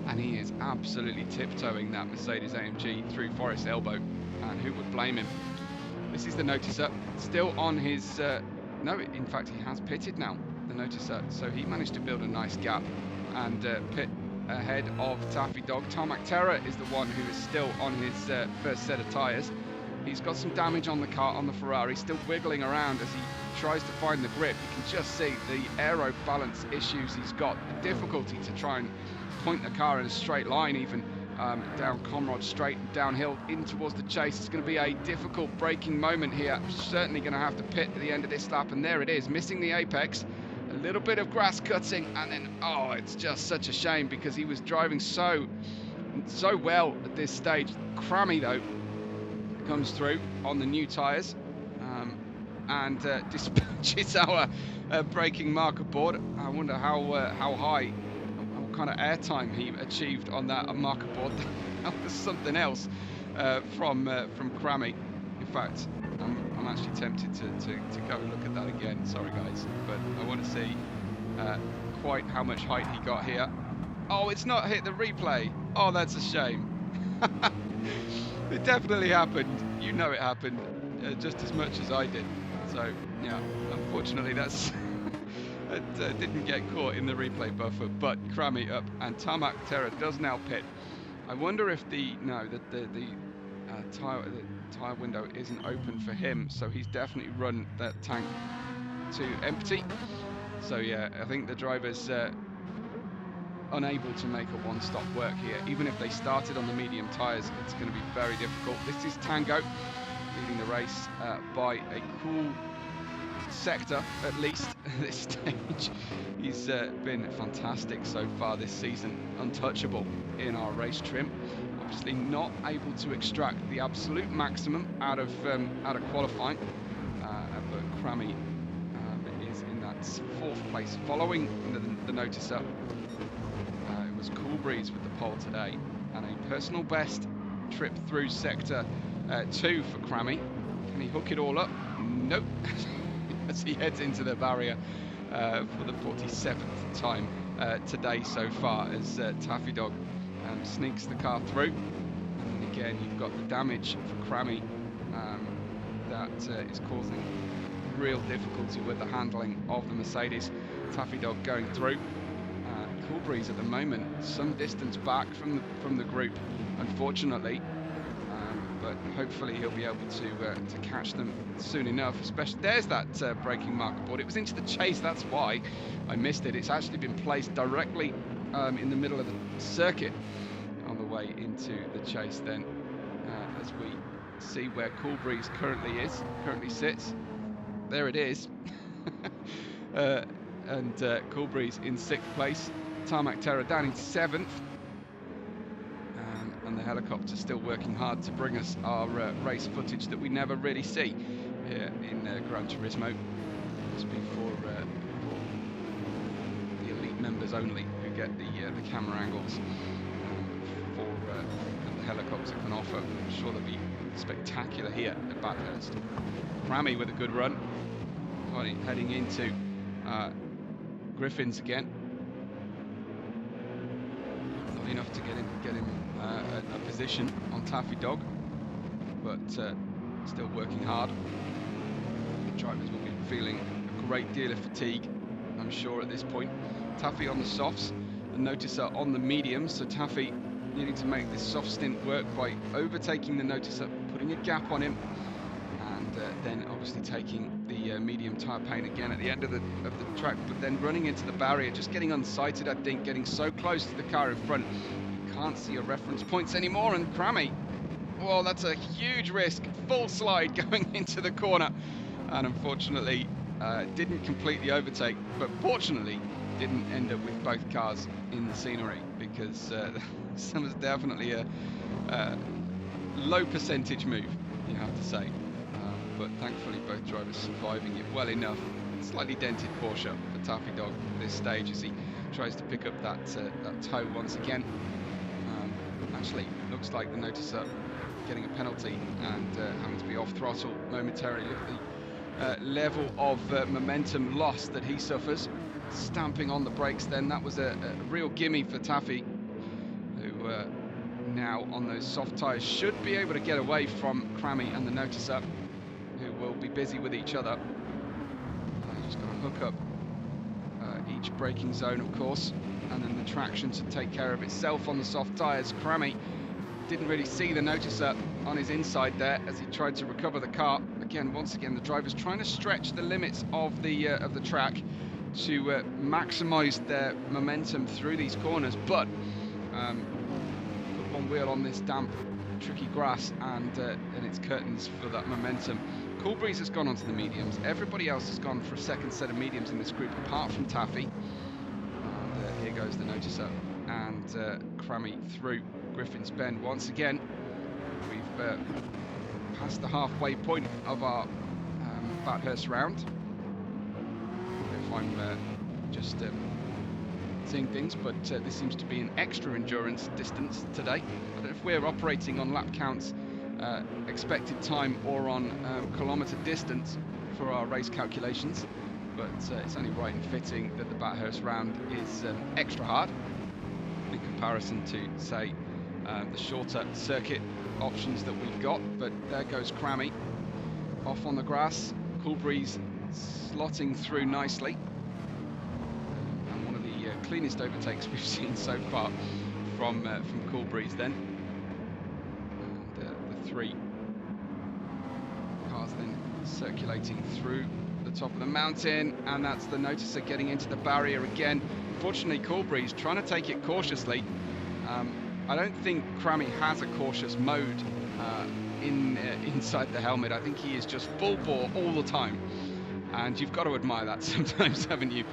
and he is absolutely tiptoeing that Mercedes AMG through Forest Elbow, and who would blame him? This is the Noticer, still on his no, in fact he has pitted now, the Noticer, so he managed to build a nice gap and pit ahead of Taffy Dog. Tarmac Terror is the one who is still on his first set of tyres. He's got some damage on the car, on the Ferrari, still wiggling around as he tries to find the grip. You can just see the aero balance issues he's got, the difficulty to try and point the car in a straight line, even down Conrod Straight and downhill in towards the chase. It's going to be a difficult braking moment here. Certainly going to have to pit at the end of this lap, and there it is, missing the apex. A little bit of grass cutting, and then, oh, it's just such a shame because he was driving so well at this stage. Crammy, though, comes through on the new tyres and dispatches our braking marker board. I wonder how high, what kind of airtime he achieved on that marker board. That was something else from Crammy. In fact, I'm actually tempted to go and look at that again. Sorry guys, but I want to see quite how much height he got here. Oh, it's not hit the replay. Oh, that's a shame. It definitely happened. You know it happened just as much as I did. So yeah, unfortunately that's it didn't get caught in the replay buffer. But Crammy up, and Tarmac Terror does now pit. I wonder if the tyre window isn't open for him, so he's definitely run that tank to empty. So yeah, I think the driver's unable to make a one-stop work here. Even if they started on the medium tyres, it's going to be very difficult. This is Tango leading the race by a cool sector, at least at this stage. He's been fantastic so far this season, untouchable in our race trim. Obviously not able to extract the absolute maximum out of qualifying, but Crammy is in that fourth place, following the Noticer. It was Cool Breeze with the pole today, and a personal best trip through sector 2 for Crammy. Can he hook it all up? Nope. As he heads into the barrier for the 47th time today so far, as Taffy Dog sneaks the car through. And again, you've got the damage for Crammy that is causing real difficulty with the handling of the Mercedes. Taffy Dog going through. Cool Breeze at the moment some distance back from the group, unfortunately, but but hopefully he'll be able to catch them soon enough. Especially there's that braking marker board. It was into the chase, that's why I missed it. It's actually been placed directly in the middle of the circuit on the way into the chase. Then as we see where Coolbreeze currently sits, there it is. And Coolbreeze in 6th place, Tarmac Terror down in 7th. And the helicopter still working hard to bring us our race footage that we never really see here in Gran Turismo. It's been for the elite members only who get the camera angles for the helicopter can offer. I'm sure they'll be spectacular here at Bathurst. Crammy with a good run, heading into Griffins again. Not enough to get him a position on Taffy Dog, but still working hard. The drivers will be feeling a great deal of fatigue, I'm sure, at this point. Taffy on the softs and Noticer on the mediums, so Taffy needing to make this soft stint work by overtaking the Noticer, putting a gap on him, and then obviously taking the medium tyre paint again at the end of the track, but then running into the barrier, just getting unsighted, I think, getting so close to the car in front. Can't see your reference points anymore, and Crammy, well, that's a huge risk. Full slide going into the corner, and unfortunately didn't complete the overtake, but fortunately didn't end up with both cars in the scenery, because this was definitely a low percentage move, you have to say. But thankfully both drivers surviving it well enough. Slightly dented Porsche for Taffy Dog at this stage as he tries to pick up that toe once again. Actually, looks like the Noticer getting a penalty and having to be off throttle momentarily. Look at the level of momentum loss that he suffers. Stamping on the brakes then. That was a real gimme for Taffy, who now on those soft tyres should be able to get away from Crammy and the Noticer, who will be busy with each other. Just got to hook up each braking zone, of course, and then the traction to take care of itself on the soft tyres. Crammy didn't really see the Noticer on his inside there as he tried to recover the car. Again, once again, the drivers trying to stretch the limits of the track to maximise their momentum through these corners, but put one wheel on this damp, tricky grass, and it's curtains for that momentum. Coolbreeze has gone onto the mediums. Everybody else has gone for a second set of mediums in this group, apart from Taffy. And here goes the Noticer, and Crammy through Griffin's Bend once again. We've passed the halfway point of our Bathurst round. If I'm just seeing things, but this seems to be an extra endurance distance today. I don't know if we're operating on lap counts, expected time, or on kilometre distance for our race calculations, but it's only right and fitting that the Bathurst round is extra hard in comparison to, say, the shorter circuit options that we've got. But there goes Crammy off on the grass. Coolbreeze slotting through nicely, and one of the cleanest overtakes we've seen so far from Coolbreeze then. And the three cars then circulating through the top of the mountain, and that's the Noticer getting into the barrier again. Fortunately, Coolbreeze trying to take it cautiously. I don't think Crammy has a cautious mode inside the helmet. I think he is just full bore all the time, and you've got to admire that sometimes, haven't you?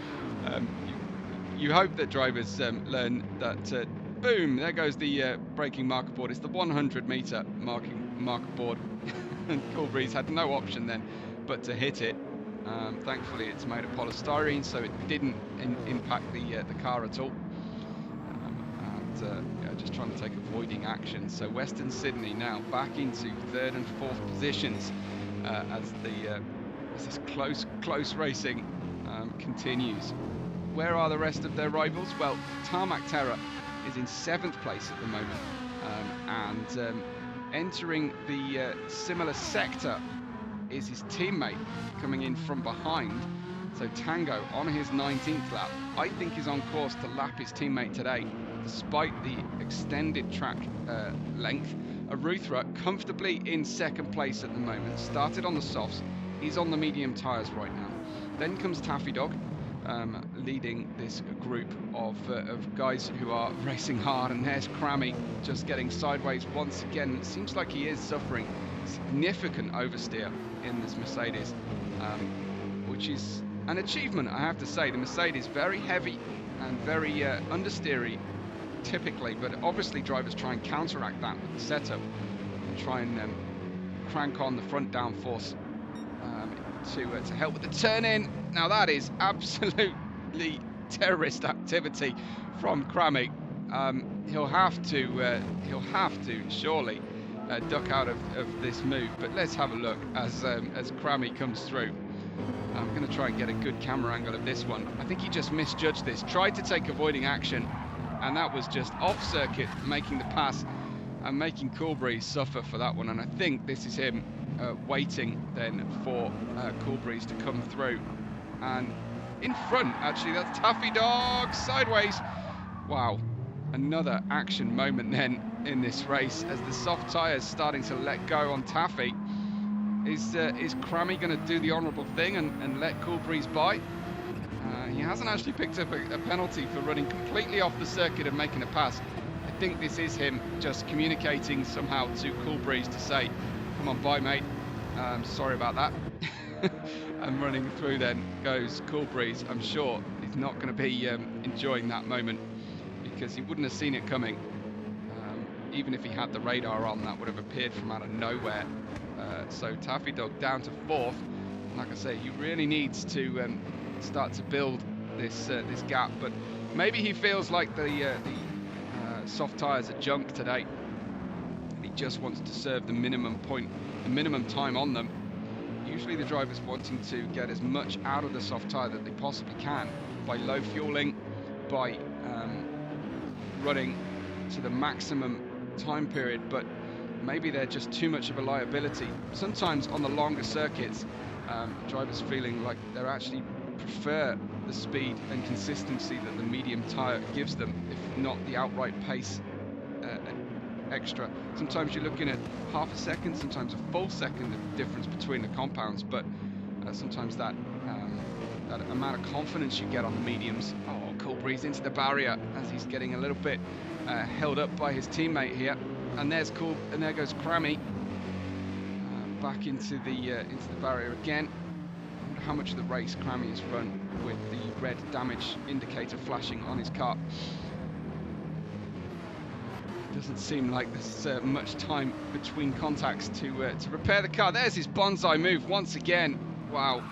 You hope that drivers learn that. Boom! There goes the braking marker board. It's the 100-meter marker board, and Coolbreeze had no option then but to hit it. Thankfully, it's made of polystyrene, so it didn't impact the car at all. Yeah, just trying to take avoiding action. So Western Sydney now back into 3rd and 4th positions as this close racing continues. Where are the rest of their rivals? Well, Tarmac Terror is in 7th place at the moment, and entering the similar sector is his teammate coming in from behind. So Tango on his 19th lap, I think, is on course to lap his teammate today, despite the extended track length. Aruthra comfortably in second place at the moment. Started on the softs. He's on the medium tyres right now. Then comes Taffy Dog, leading this group of guys who are racing hard. And there's Crammy just getting sideways once again. It seems like he is suffering significant oversteer in this Mercedes, which is an achievement, I have to say. The Mercedes very heavy and very understeery typically, but obviously drivers try and counteract that with the setup and try and crank on the front downforce to help with the turn in. Now that is absolutely terrorist activity from Crammy. He'll have to surely duck out of this move, but let's have a look as Crammy comes through. I'm going to try and get a good camera angle of this one. I think he just misjudged this, tried to take avoiding action, and that was just off circuit, making the pass and making Cool Breeze suffer for that one. And I think this is him waiting then for Cool Breeze to come through. And in front, actually, that's Taffy Dog sideways. Wow, another action moment then in this race as the soft tyres starting to let go on Taffy. Is Crammy going to do the honourable thing and let Cool Breeze by? He hasn't actually picked up a penalty for running completely off the circuit and making a pass. I think this is him just communicating somehow to Cool Breeze to say, come on by, mate. Sorry about that. And running through then goes Cool Breeze. I'm sure he's not going to be enjoying that moment because he wouldn't have seen it coming. Even if he had the radar on, that would have appeared from out of nowhere. So Taffy Dog down to 4th. Like I say, he really needs to start to build this gap, but maybe he feels like the soft tyres are junk today and he just wants to serve the minimum time on them. Usually the driver's wanting to get as much out of the soft tyre that they possibly can by low fueling, by running to the maximum time period, but maybe they're just too much of a liability. Sometimes on the longer circuits, drivers feeling like they actually prefer the speed and consistency that the medium tyre gives them, if not the outright pace extra. Sometimes you're looking at half a second, sometimes a full second of difference between the compounds, but sometimes that amount of confidence you get on the mediums. Oh, Cool Breeze into the barrier as he's getting a little bit held up by his teammate here. And there goes Crammy back into the barrier again. I wonder how much of the race Crammy has run with the red damage indicator flashing on his car. Doesn't seem like there's much time between contacts to repair the car. There's his bonsai move once again. Wow.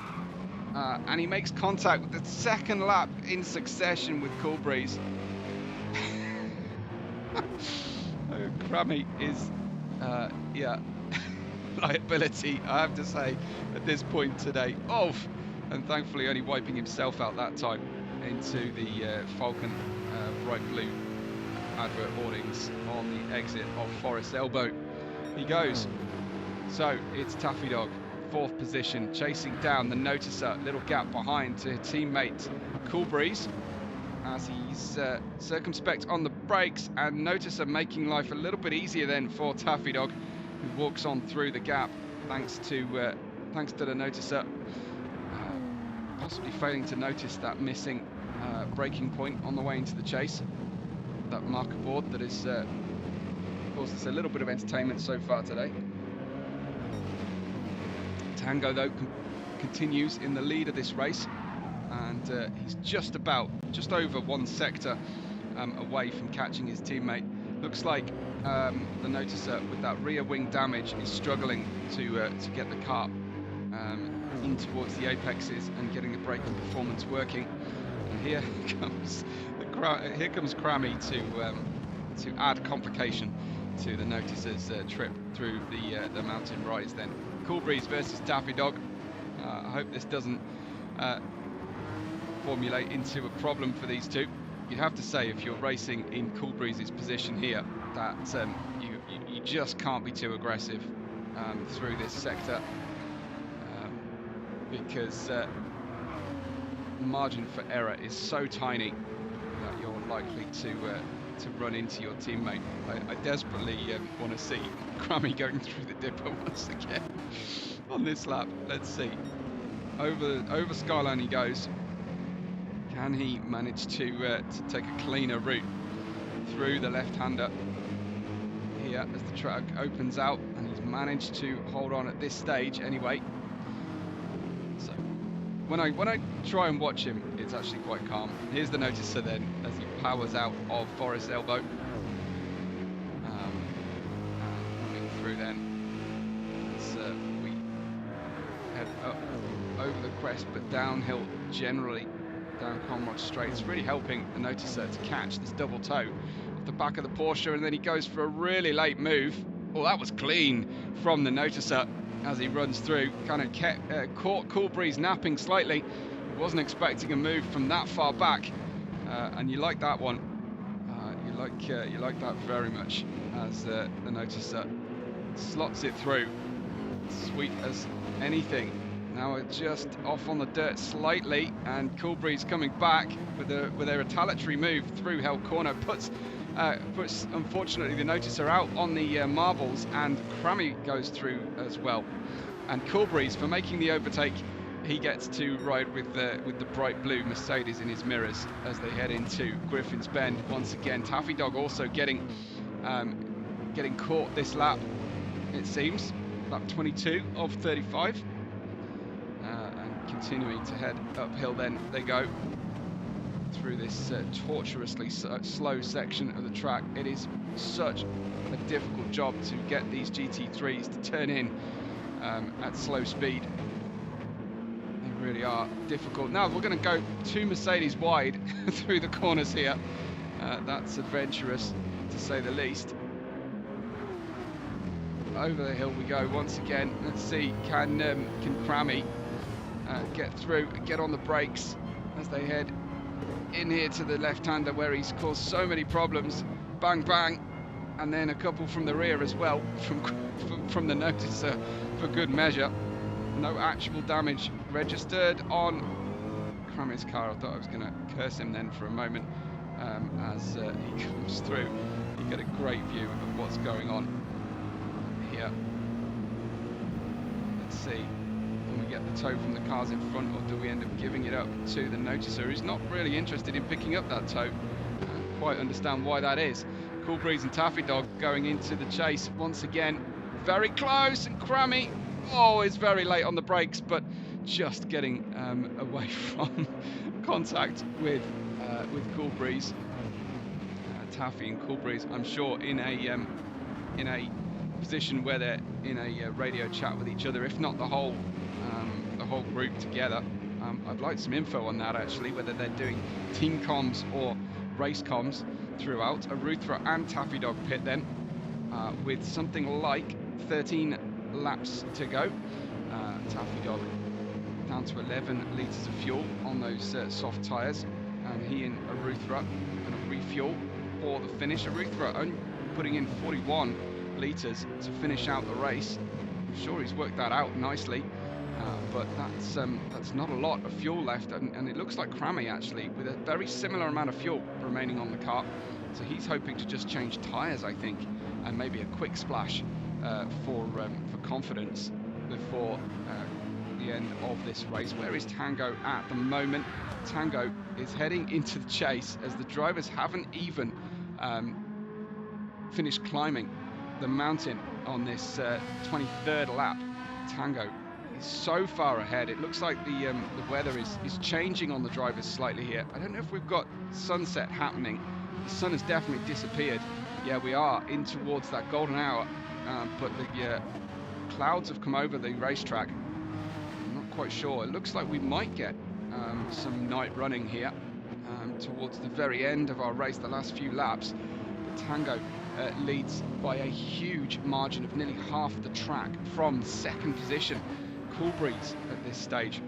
And he makes contact with the second lap in succession with Cool Breeze. Crammy is, liability, I have to say, at this point today. Oh, and thankfully only wiping himself out that time into the Falcon bright blue advert hoardings on the exit of Forest Elbow. He goes. So it's Taffy Dog, 4th position, chasing down the Noticer, little gap behind to teammate Cool Breeze, as he's circumspect on the brakes, and Noticer making life a little bit easier then for Taffy Dog, who walks on through the gap thanks to the Noticer, possibly failing to notice that missing braking point on the way into the chase. That marker board that is caused us a little bit of entertainment so far today. Tango though continues in the lead of this race, and he's just over 1 sector away from catching his teammate. Looks like the Noticer with that rear wing damage is struggling to get the car in towards the apexes and getting the braking performance working. And here comes Crammy to add complication to the Noticer's trip through the mountain rise. Then Cool Breeze versus Taffy Dog. I hope this doesn't formulate into a problem for these two. You'd have to say, if you're racing in Cool Breeze's position here, that you just can't be too aggressive through this sector, because the margin for error is so tiny that you're likely to to run into your teammate. I desperately want to see Crummy going through the dipper once again on this lap. Let's see. Over Skyline he goes. Can he manage to take a cleaner route through the left-hander here as the track opens out, and he's managed to hold on at this stage anyway. So when I try and watch him, it's actually quite calm. Here's the noticer then as he powers out of Forest Elbow, and coming through then as we head up over the crest, but downhill generally down Conrod Straight. It's really helping the noticer to catch this double toe off the back of the Porsche, and then he goes for a really late move. Oh, that was clean from the noticer as he runs through. Kind of caught Cool Breeze napping slightly. He wasn't expecting a move from that far back, and you like that one. You like that very much as the noticer slots it through. Sweet as anything. Now just off on the dirt slightly, and Cool Breeze coming back with a retaliatory move through Hell Corner puts unfortunately the noticer out on the marbles, and Crammy goes through as well. And Cool Breeze, for making the overtake, he gets to ride with the bright blue Mercedes in his mirrors as they head into Griffin's Bend once again. Taffy Dog also getting caught this lap, it seems, lap 22 of 35. Continuing to head uphill, then they go through this tortuously slow section of the track. It is such a difficult job to get these GT3s to turn in at slow speed. They really are difficult. Now we're going to go 2 Mercedes wide through the corners here. That's adventurous to say the least. Over the hill we go once again. Let's see, can Crammy get through and get on the brakes as they head in here to the left-hander where he's caused so many problems. Bang bang, and then a couple from the rear as well from the noticer for good measure. No actual damage registered on Crammy's car. I thought I was going to curse him then for a moment as he comes through. You get a great view of what's going on here. Let's see. We get the toe from the cars in front, or do we end up giving it up to the noticer, who's not really interested in picking up that toe? I don't quite understand why that is. Cool Breeze and Taffy Dog going into the chase once again. Very close, and Crammy, oh, is very late on the brakes, but just getting away from contact with Cool Breeze. Taffy and Cool Breeze, I'm sure, in a position where they're in a radio chat with each other, if not the whole group together. I'd like some info on that actually, whether they're doing team comms or race comms throughout. Aruthra and Taffy Dog pit then with something like 13 laps to go. Taffy Dog down to 11 litres of fuel on those soft tyres, and he and Aruthra going to refuel for the finish. Aruthra only putting in 41 litres to finish out the race. I'm sure he's worked that out nicely, but that's not a lot of fuel left, and it looks like Crammy actually with a very similar amount of fuel remaining on the car, so he's hoping to just change tyres, I think, and maybe a quick splash for confidence before the end of this race. Where is Tango at the moment? Tango is heading into the chase as the drivers haven't even finished climbing the mountain on this 23rd lap. Tango is so far ahead. It looks like the weather is changing on the drivers slightly here. I don't know if we've got sunset happening. The sun has definitely disappeared. Yeah, we are in towards that golden hour, but the clouds have come over the racetrack. I'm not quite sure. It looks like we might get some night running here towards the very end of our race, the last few laps. But Tango leads by a huge margin of nearly half the track from second position. Cool Breeze at this stage,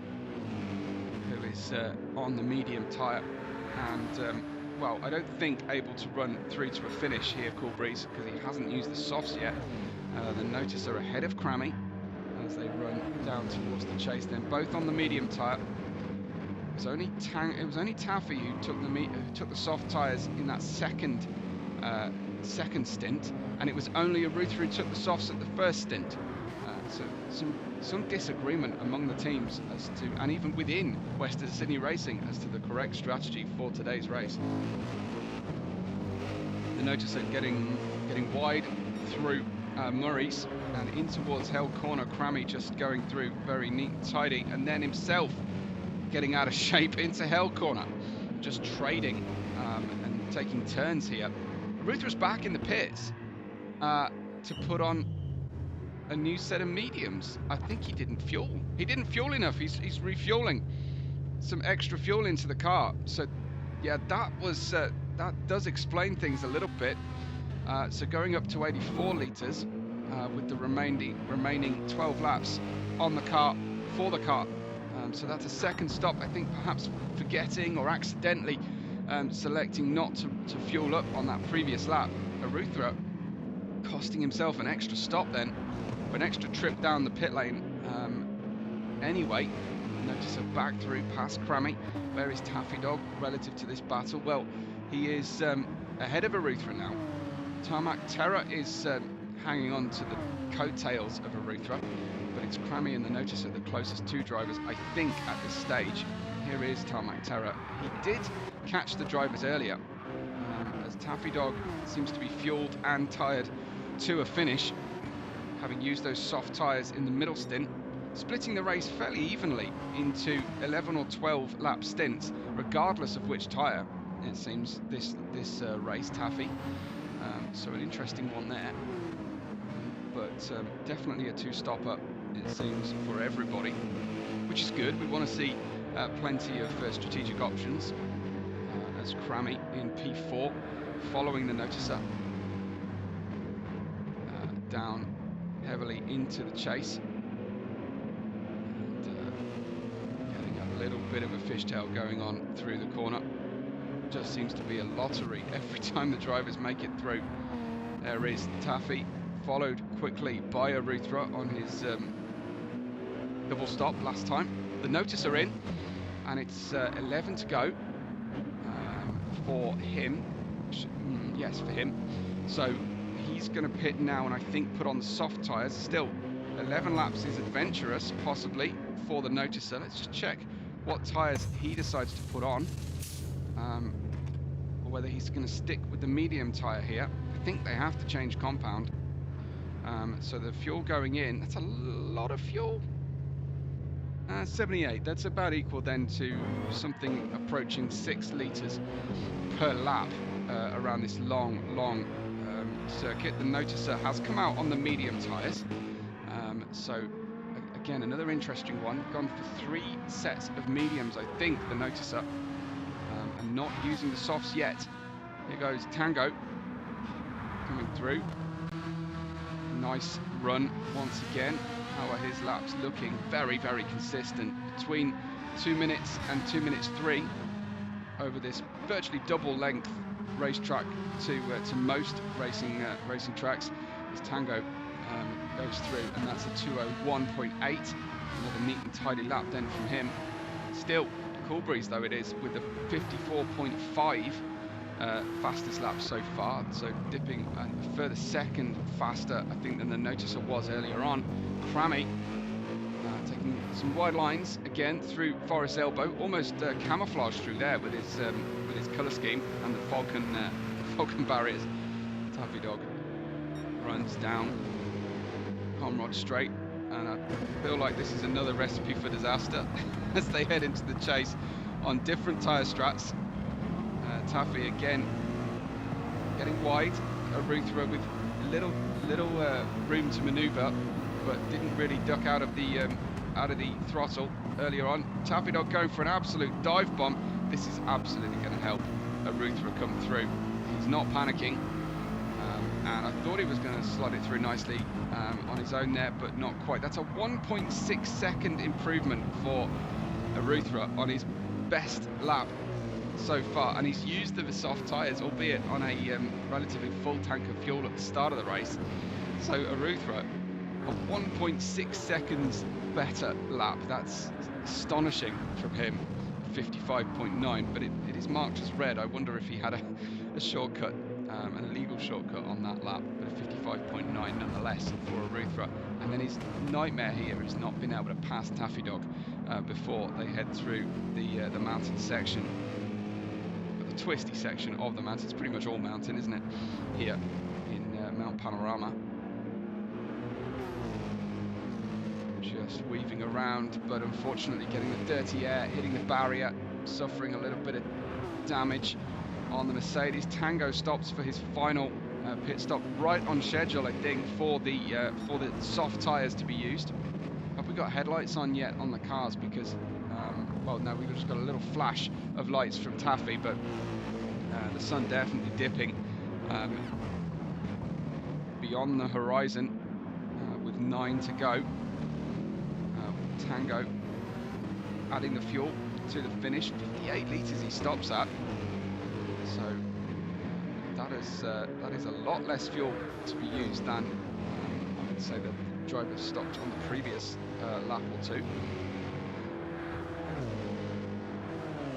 who is on the medium tyre, and well, I don't think able to run through to a finish here, Cool Breeze, because he hasn't used the softs yet. The noticer ahead of Crammy as they run down towards the chase. Then both on the medium tyre. It was only Taffy who took the soft tyres in that second second stint, and it was only Arutha who took the softs at the first stint. So some disagreement among the teams as to, and even within Western Sydney Racing, as to the correct strategy for today's race. The noticer getting wide through Murray's and in towards Hell Corner. Crammy just going through very neat and tidy, and then himself getting out of shape into Hell Corner, just trading and taking turns here. Arutha's back in the pits to put on a new set of mediums. I think he didn't fuel. He didn't fuel enough. He's refueling some extra fuel into the car. So yeah, that does explain things a little bit. So going up to 84 litres with the remaining 12 laps on the car, for the car. So that's a second stop, I think, perhaps forgetting or accidentally selecting not to fuel up on that previous lap. Arutha costing himself an extra stop then, or an extra trip down the pit lane. Anyway, notice a back through past Crammy. Where is Taffy Dog relative to this battle? Well, he is ahead of Arutha now. Tarmac Terror is hanging on to the coattails of Arutha, but it's Crammy and the noticer, the closest two drivers, I think, at this stage. Here is Tarmac Terror. He did catch the drivers earlier, as Taffy Dog seems to be fueled and tired to a finish, having used those soft tyres in the middle stint, splitting the race fairly evenly into 11 or 12 lap stints, regardless of which tyre, it seems, this race, Taffy. So an interesting one there, but definitely a two-stopper, it seems, for everybody, which is good. We want to see plenty of strategic options, as Crammy in P4, following the noticer down heavily into the chase, and getting a little bit of a fishtail going on through the corner. Just seems to be a lottery every time the drivers make it through. There is Taffy, followed quickly by Arutha on his double stop last time. The noticer in, and it's 11 to go for him. Yes, for him. So he's going to pit now, and I think put on the soft tyres. Still, 11 laps is adventurous, possibly, for the noticer. Let's just check what tyres he decides to put on. Or whether he's going to stick with the medium tyre here. I think they have to change compound. So the fuel going in, that's a lot of fuel. 78, that's about equal then to something approaching 6 litres per lap around this long circuit. The noticer has come out on the medium tyres. So again, another interesting one. Gone for 3 sets of mediums, I think, the noticer. And not using the softs yet. Here goes Tango coming through. Nice run once again. How are his laps looking? Very, very consistent. Between 2 minutes and 2 minutes 3 over this virtually double length racetrack to most racing tracks. As Tango goes through, and that's a 2:01.8. Another neat and tidy lap then from him. Still cool breeze though it is, with the 54.5 fastest lap so far, so dipping a further second faster, I think, than the noticer was earlier on. Crammy taking some wide lines again through Forest Elbow, almost camouflaged through there with his colour scheme and the Falcon barriers. Taffy Dog runs down Comrade straight, and I feel like this is another recipe for disaster as they head into the chase on different tyre strats. Taffy again getting wide. Arutha with little room to manoeuvre, but didn't really duck out of the throttle earlier on. Taffy Dog going for an absolute dive bomb. This is absolutely going to help Arutha come through. He's not panicking, and I thought he was going to slot it through nicely on his own there, but not quite. That's a 1.6 second improvement for Arutha on his best lap so far, and he's used the soft tyres, albeit on a relatively full tank of fuel at the start of the race. So Arutha, a 1.6 seconds better lap. That's astonishing from him. 55.9, but it is marked as red. I wonder if he had a shortcut an illegal shortcut on that lap, but a 55.9 nonetheless for a Ruthra. And then his nightmare here is not being able to pass Taffy Dog before they head through the mountain section, the twisty section of the mountain. It's pretty much all mountain, isn't it, here in Mount Panorama. Just weaving around, but unfortunately getting the dirty air, hitting the barrier, suffering a little bit of damage on the Mercedes. Tango stops for his final pit stop, right on schedule, I think, for the soft tyres to be used. Have we got headlights on yet on the cars? Because well, no, we've just got a little flash of lights from Taffy, but the sun definitely dipping beyond the horizon with 9 to go. Tango adding the fuel to the finish, 58 litres he stops at, so that is a lot less fuel to be used than I would say the driver stopped on the previous lap or two.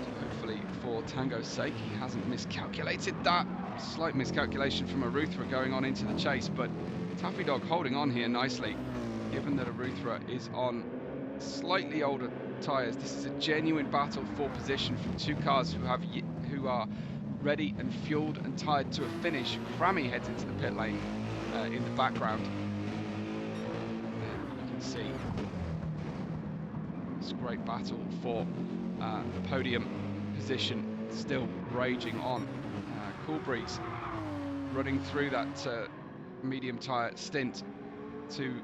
So hopefully for Tango's sake he hasn't miscalculated that. Slight miscalculation from Aruthra going on into the chase, but Taffy Dog holding on here nicely, given that Aruthra is on slightly older tyres. This is a genuine battle for position from two cars who are ready and fueled and tied to a finish. Crammy heads into the pit lane in the background. And you can see this great battle for the podium position still raging on. Cool Breeze running through that medium tyre stint to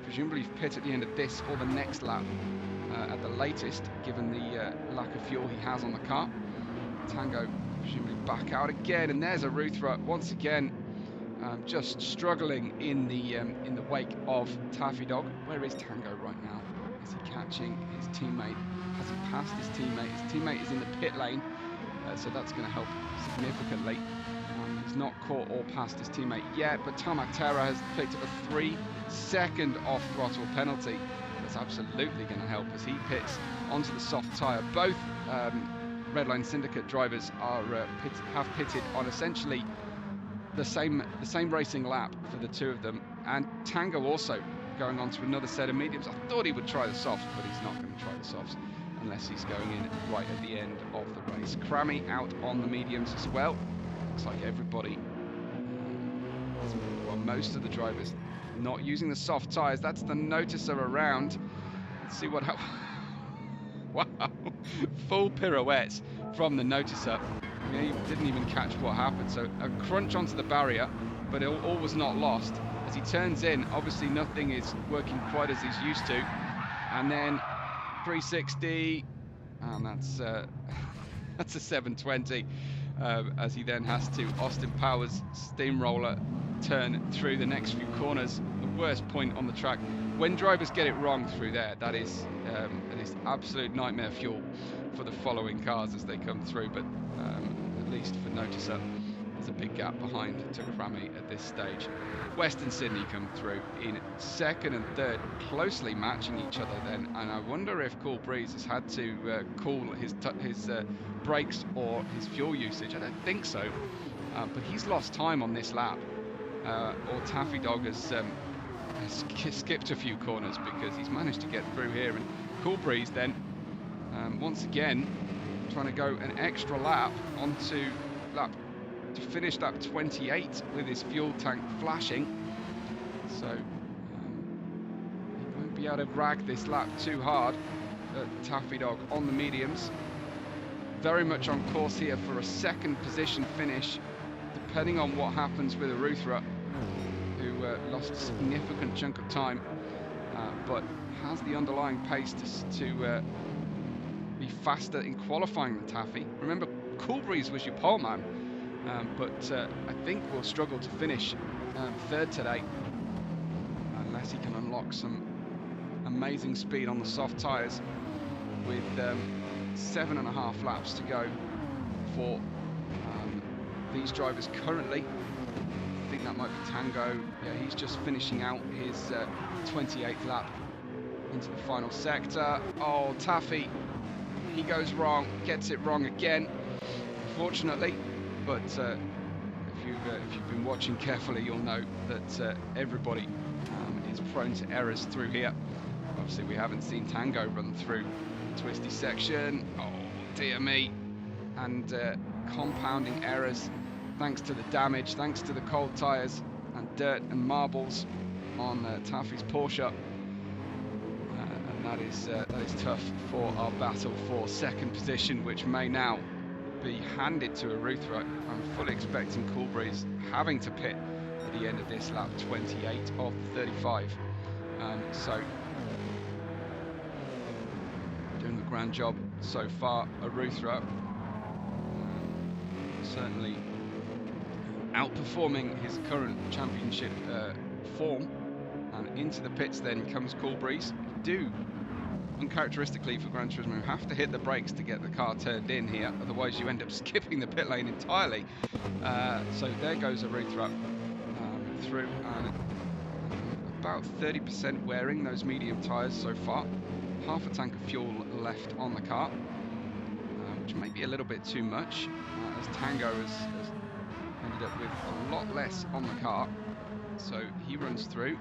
presumably pit at the end of this or the next lap at the latest, given the lack of fuel he has on the car. Tango presumably back out again, and there's Aruthra once again just struggling in the wake of Taffy Dog. Where is Tango right now? Is he catching his teammate? Has he passed his teammate? His teammate is in the pit lane, so that's going to help significantly. He's not caught or passed his teammate yet, but Tarmac Terror has picked up a 3-second off-throttle penalty. That's absolutely going to help as he pits onto the soft tyre. Both Redline Syndicate drivers are have pitted on essentially the same racing lap for the two of them, and Tango also going on to another set of mediums. I thought he would try the softs, but he's not going to try the softs unless he's going in right at the end of the race. Crammy out on the mediums as well. Looks like everybody, well, most of the drivers not using the soft tyres. That's the noticer around. Let's see what happens. Wow, full pirouette from the noticer. I mean, he didn't even catch what happened. So a crunch onto the barrier, but all was not lost. As he turns in, obviously nothing is working quite as he's used to. And then 360, and that's a 720. As he then has to Austin Powers steamroller turn through the next few corners, the worst point on the track. When drivers get it wrong through there, that is absolute nightmare fuel for the following cars as they come through. But at least for Noticer, there's a big gap behind to Crammy at this stage. Western Sydney come through in second and third, closely matching each other then, and I wonder if Cool Breeze has had to cool his brakes or his fuel usage. I don't think so, but he's lost time on this lap, or Taffy Dog has skipped a few corners because he's managed to get through here. And Cool Breeze then once again trying to go an extra lap onto to finish lap 28 with his fuel tank flashing, so he won't be able to rag this lap too hard. Taffy Dog on the mediums, very much on course here for a second position finish, depending on what happens with Aruthra, who lost a significant chunk of time, but has the underlying pace to be faster in qualifying than Taffy. Remember, Cool Breeze was your pole man, but I think we'll struggle to finish third today unless he can unlock some amazing speed on the soft tyres with 7.5 laps to go for these drivers currently. I think that might be Tango. Yeah, he's just finishing out his 28th lap into the final sector. Oh, Taffy, he goes wrong, gets it wrong again, unfortunately, but if you've been watching carefully, you'll know that everybody is prone to errors through here. Obviously, we haven't seen Tango run through the twisty section. Oh dear me! And compounding errors, thanks to the damage, thanks to the cold tyres and dirt and marbles on Taffy's Porsche. And that is tough for our battle for second position, which may now be handed to Arutha. I'm fully expecting Coolbreeze having to pit at the end of this lap 28 of 35. So doing a grand job so far, Arutha. Certainly outperforming his current championship form. And into the pits then comes Coolbreeze. Do, uncharacteristically for Gran Turismo, have to hit the brakes to get the car turned in here, otherwise you end up skipping the pit lane entirely. So there goes Arutha through, and about 30% wearing those medium tyres so far. Half a tank of fuel left on the car, which may be a little bit too much, as Tango has ended up with a lot less on the car. So he runs through.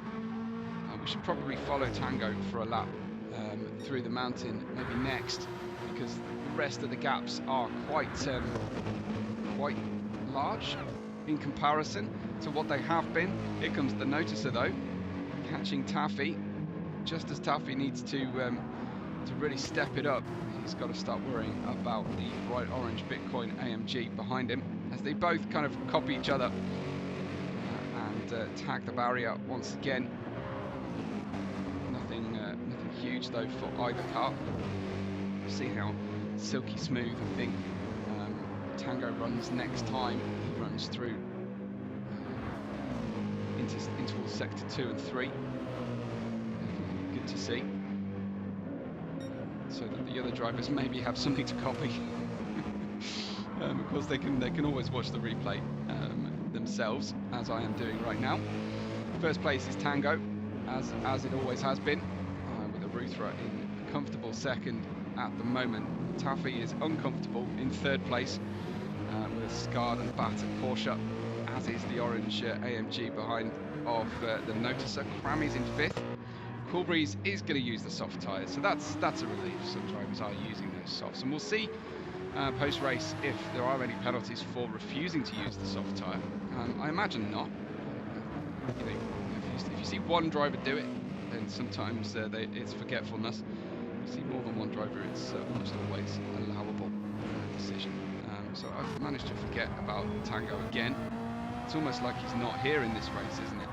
We should probably follow Tango for a lap through the mountain maybe next, because the rest of the gaps are quite large in comparison to what they have been. Here comes the Noticer though, catching Taffy just as Taffy needs to really step it up. He's got to start worrying about the bright orange Bitcoin AMG behind him, as they both kind of copy each other and tag the barrier once again. Nothing huge though for either car. See how silky smooth I think Tango runs next time he runs through into sector 2 and 3. Good to see, so that the other drivers maybe have something to copy. Of course, they can always watch the replay themselves, as I am doing right now. First place is Tango, as it always has been, with Arutha in a comfortable second at the moment. Taffy is uncomfortable in third place with a scarred and battered Porsche, as is the orange AMG behind of the Noticer. Crammy's in fifth. Coolbreeze is going to use the soft tyres, so that's a relief. Some drivers are using those softs, and we'll see post-race if there are any penalties for refusing to use the soft tyre. I imagine not. You know, if you see one driver do it, then sometimes it's forgetfulness. If you see more than one driver, it's almost always a allowable decision. So I've managed to forget about Tango again. It's almost like he's not here in this race, isn't it?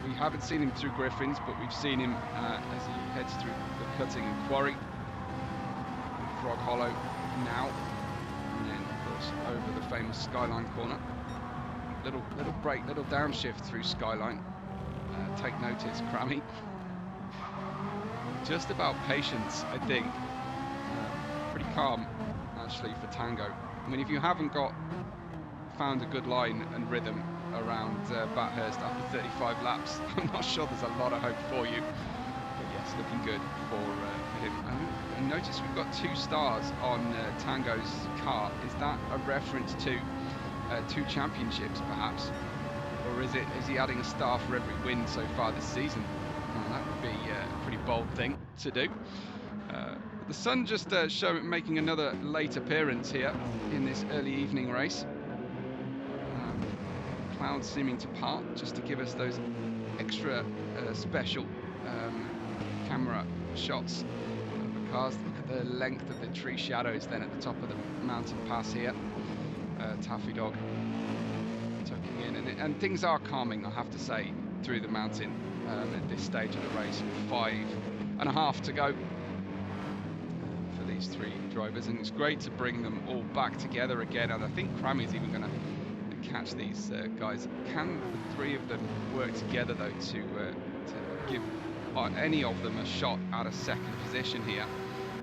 We haven't seen him through Griffins, but we've seen him as he heads through the cutting and quarry. Frog Hollow now, and then of course over the famous Skyline corner. Little break, little downshift through Skyline. Take notice, Crammy. Just about patience, I think. Pretty calm, actually, for Tango. I mean, if you haven't found a good line and rhythm around Bathurst after 35 laps, I'm not sure there's a lot of hope for you. But yes, looking good for him. And notice we've got 2 stars on Tango's car. Is that a reference to 2 championships, perhaps? Or is he adding a star for every win so far this season? Well, that would be a pretty bold thing to do. The sun just making another late appearance here in this early evening race. Clouds seeming to part just to give us those extra special camera shots of the cars. Look at the length of the tree shadows then at the top of the mountain pass here. Taffy Dog tucking in, and things are calming, I have to say, through the mountain at this stage of the race. 5.5 to go for these 3 drivers, and it's great to bring them all back together again. And I think Crammy's even going to catch these guys. Can the 3 of them work together though to give any of them a shot at a second position here?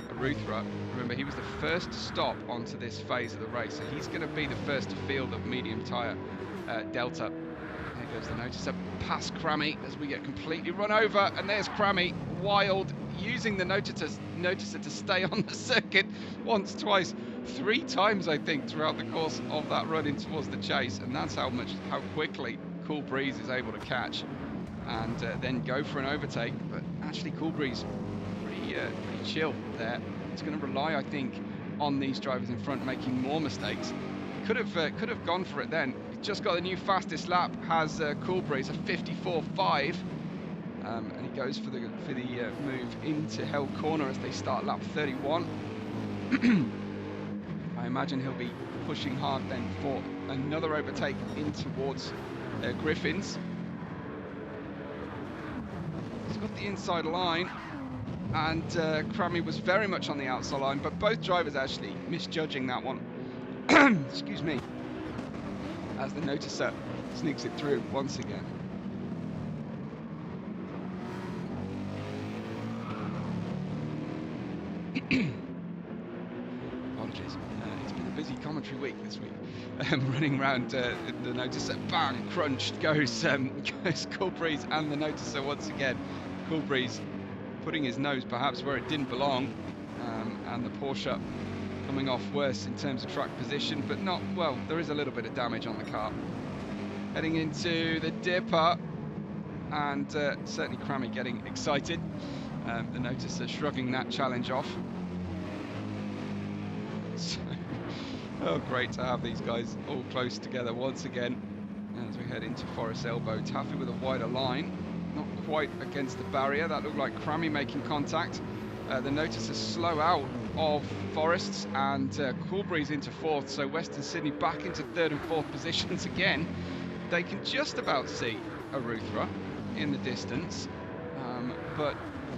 Arutha, remember, he was the first to stop onto this phase of the race, so he's going to be the first to feel the medium tyre delta. There goes the Noticer past Crammy as we get completely run over, and there's Crammy, wild. using the noticer to stay on the circuit once, twice, 3 times, I think, throughout the course of that run in towards the chase. And that's how quickly Cool Breeze is able to catch and then go for an overtake. But actually, Cool Breeze pretty chill there. It's going to rely, I think, on these drivers in front making more mistakes. Could have gone for it then. He's just got the new fastest lap. Has Cool Breeze a 54.5, and he goes for the move into Hell Corner as they start lap 31. I imagine he'll be pushing hard then for another overtake in towards Griffins. He's got the inside line, and Crammy was very much on the outside line, but both drivers actually misjudging that one. Excuse me, as the noticer sneaks it through once again. Apologies, it's been a busy commentary week this week. Running around the noticer, bang, crunched goes Cool Breeze and the noticer once again. Cool Breeze putting his nose perhaps where it didn't belong, and the Porsche coming off worse in terms of track position, but not, well, there is a little bit of damage on the car. Heading into the dipper, and certainly Crammy getting excited. The noticer shrugging that challenge off. So, oh, great to have these guys all close together once again as we head into Forest Elbow. Taffy with a wider line, not quite against the barrier. That looked like Crammy making contact. The noticer slow out of Forests, and Cool Breeze into 4th, so Western Sydney back into 3rd and 4th positions again. They can just about see Aruthra in the distance, but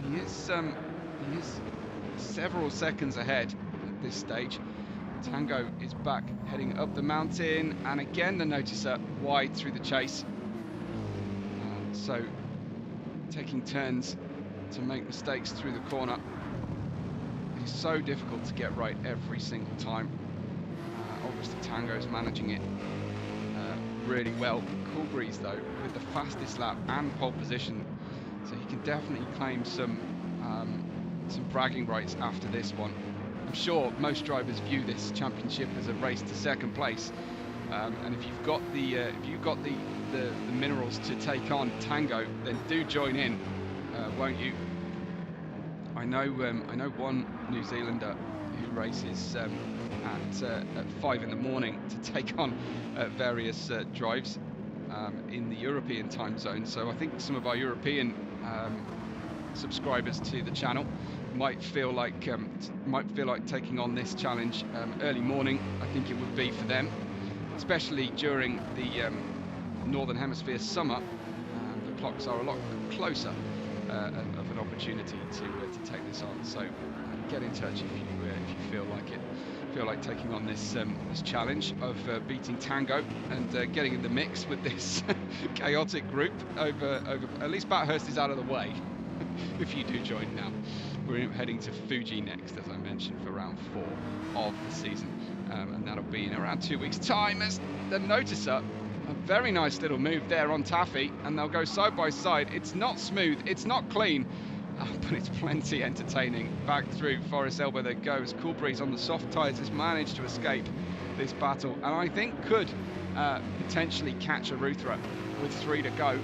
he is several seconds ahead at this stage. Tango is back heading up the mountain, and again the noticer wide through the chase, so taking turns to make mistakes through the corner. It's so difficult to get right every single time. Obviously Tango's managing it really well. Cool Breeze though with the fastest lap and pole position, so he can definitely claim some bragging rights after this one. I'm sure most drivers view this championship as a race to 2nd place, and if you've got the minerals to take on Tango, then do join in, won't you? I know one New Zealander who races at 5 in the morning to take on various drives in the European time zone. So I think some of our European subscribers to the channel might feel like taking on this challenge early morning. I think it would be for them, especially during the Northern Hemisphere summer. The clocks are a lot closer of an opportunity to take this on. So get in touch if you feel like it. Feel like taking on this challenge of beating Tango and getting in the mix with this chaotic group over at least Bathurst is out of the way. If you do join now, we're heading to Fuji next, as I mentioned, for round 4 of the season, and that'll be in around 2 weeks' time. As the noticer, a very nice little move there on Taffy, and they'll go side by side. It's not smooth, it's not clean, but it's plenty entertaining. Back through Forest Elbow they go as Cool Breeze on the soft tyres has managed to escape this battle, and I think could potentially catch Aruthra with 3 to go.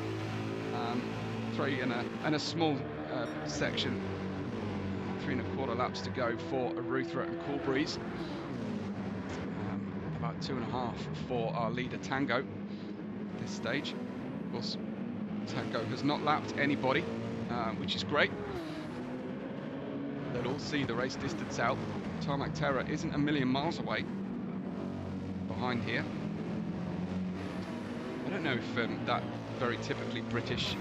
3 and a small section, 3 1/4 laps to go for Aruthra and Cool Breeze. About 2.5 for our leader Tango at this stage. Of course, Tango has not lapped anybody, which is great. They'll all see the race distance out. Tarmac Terror isn't a million miles away behind here. I don't know if that very typically British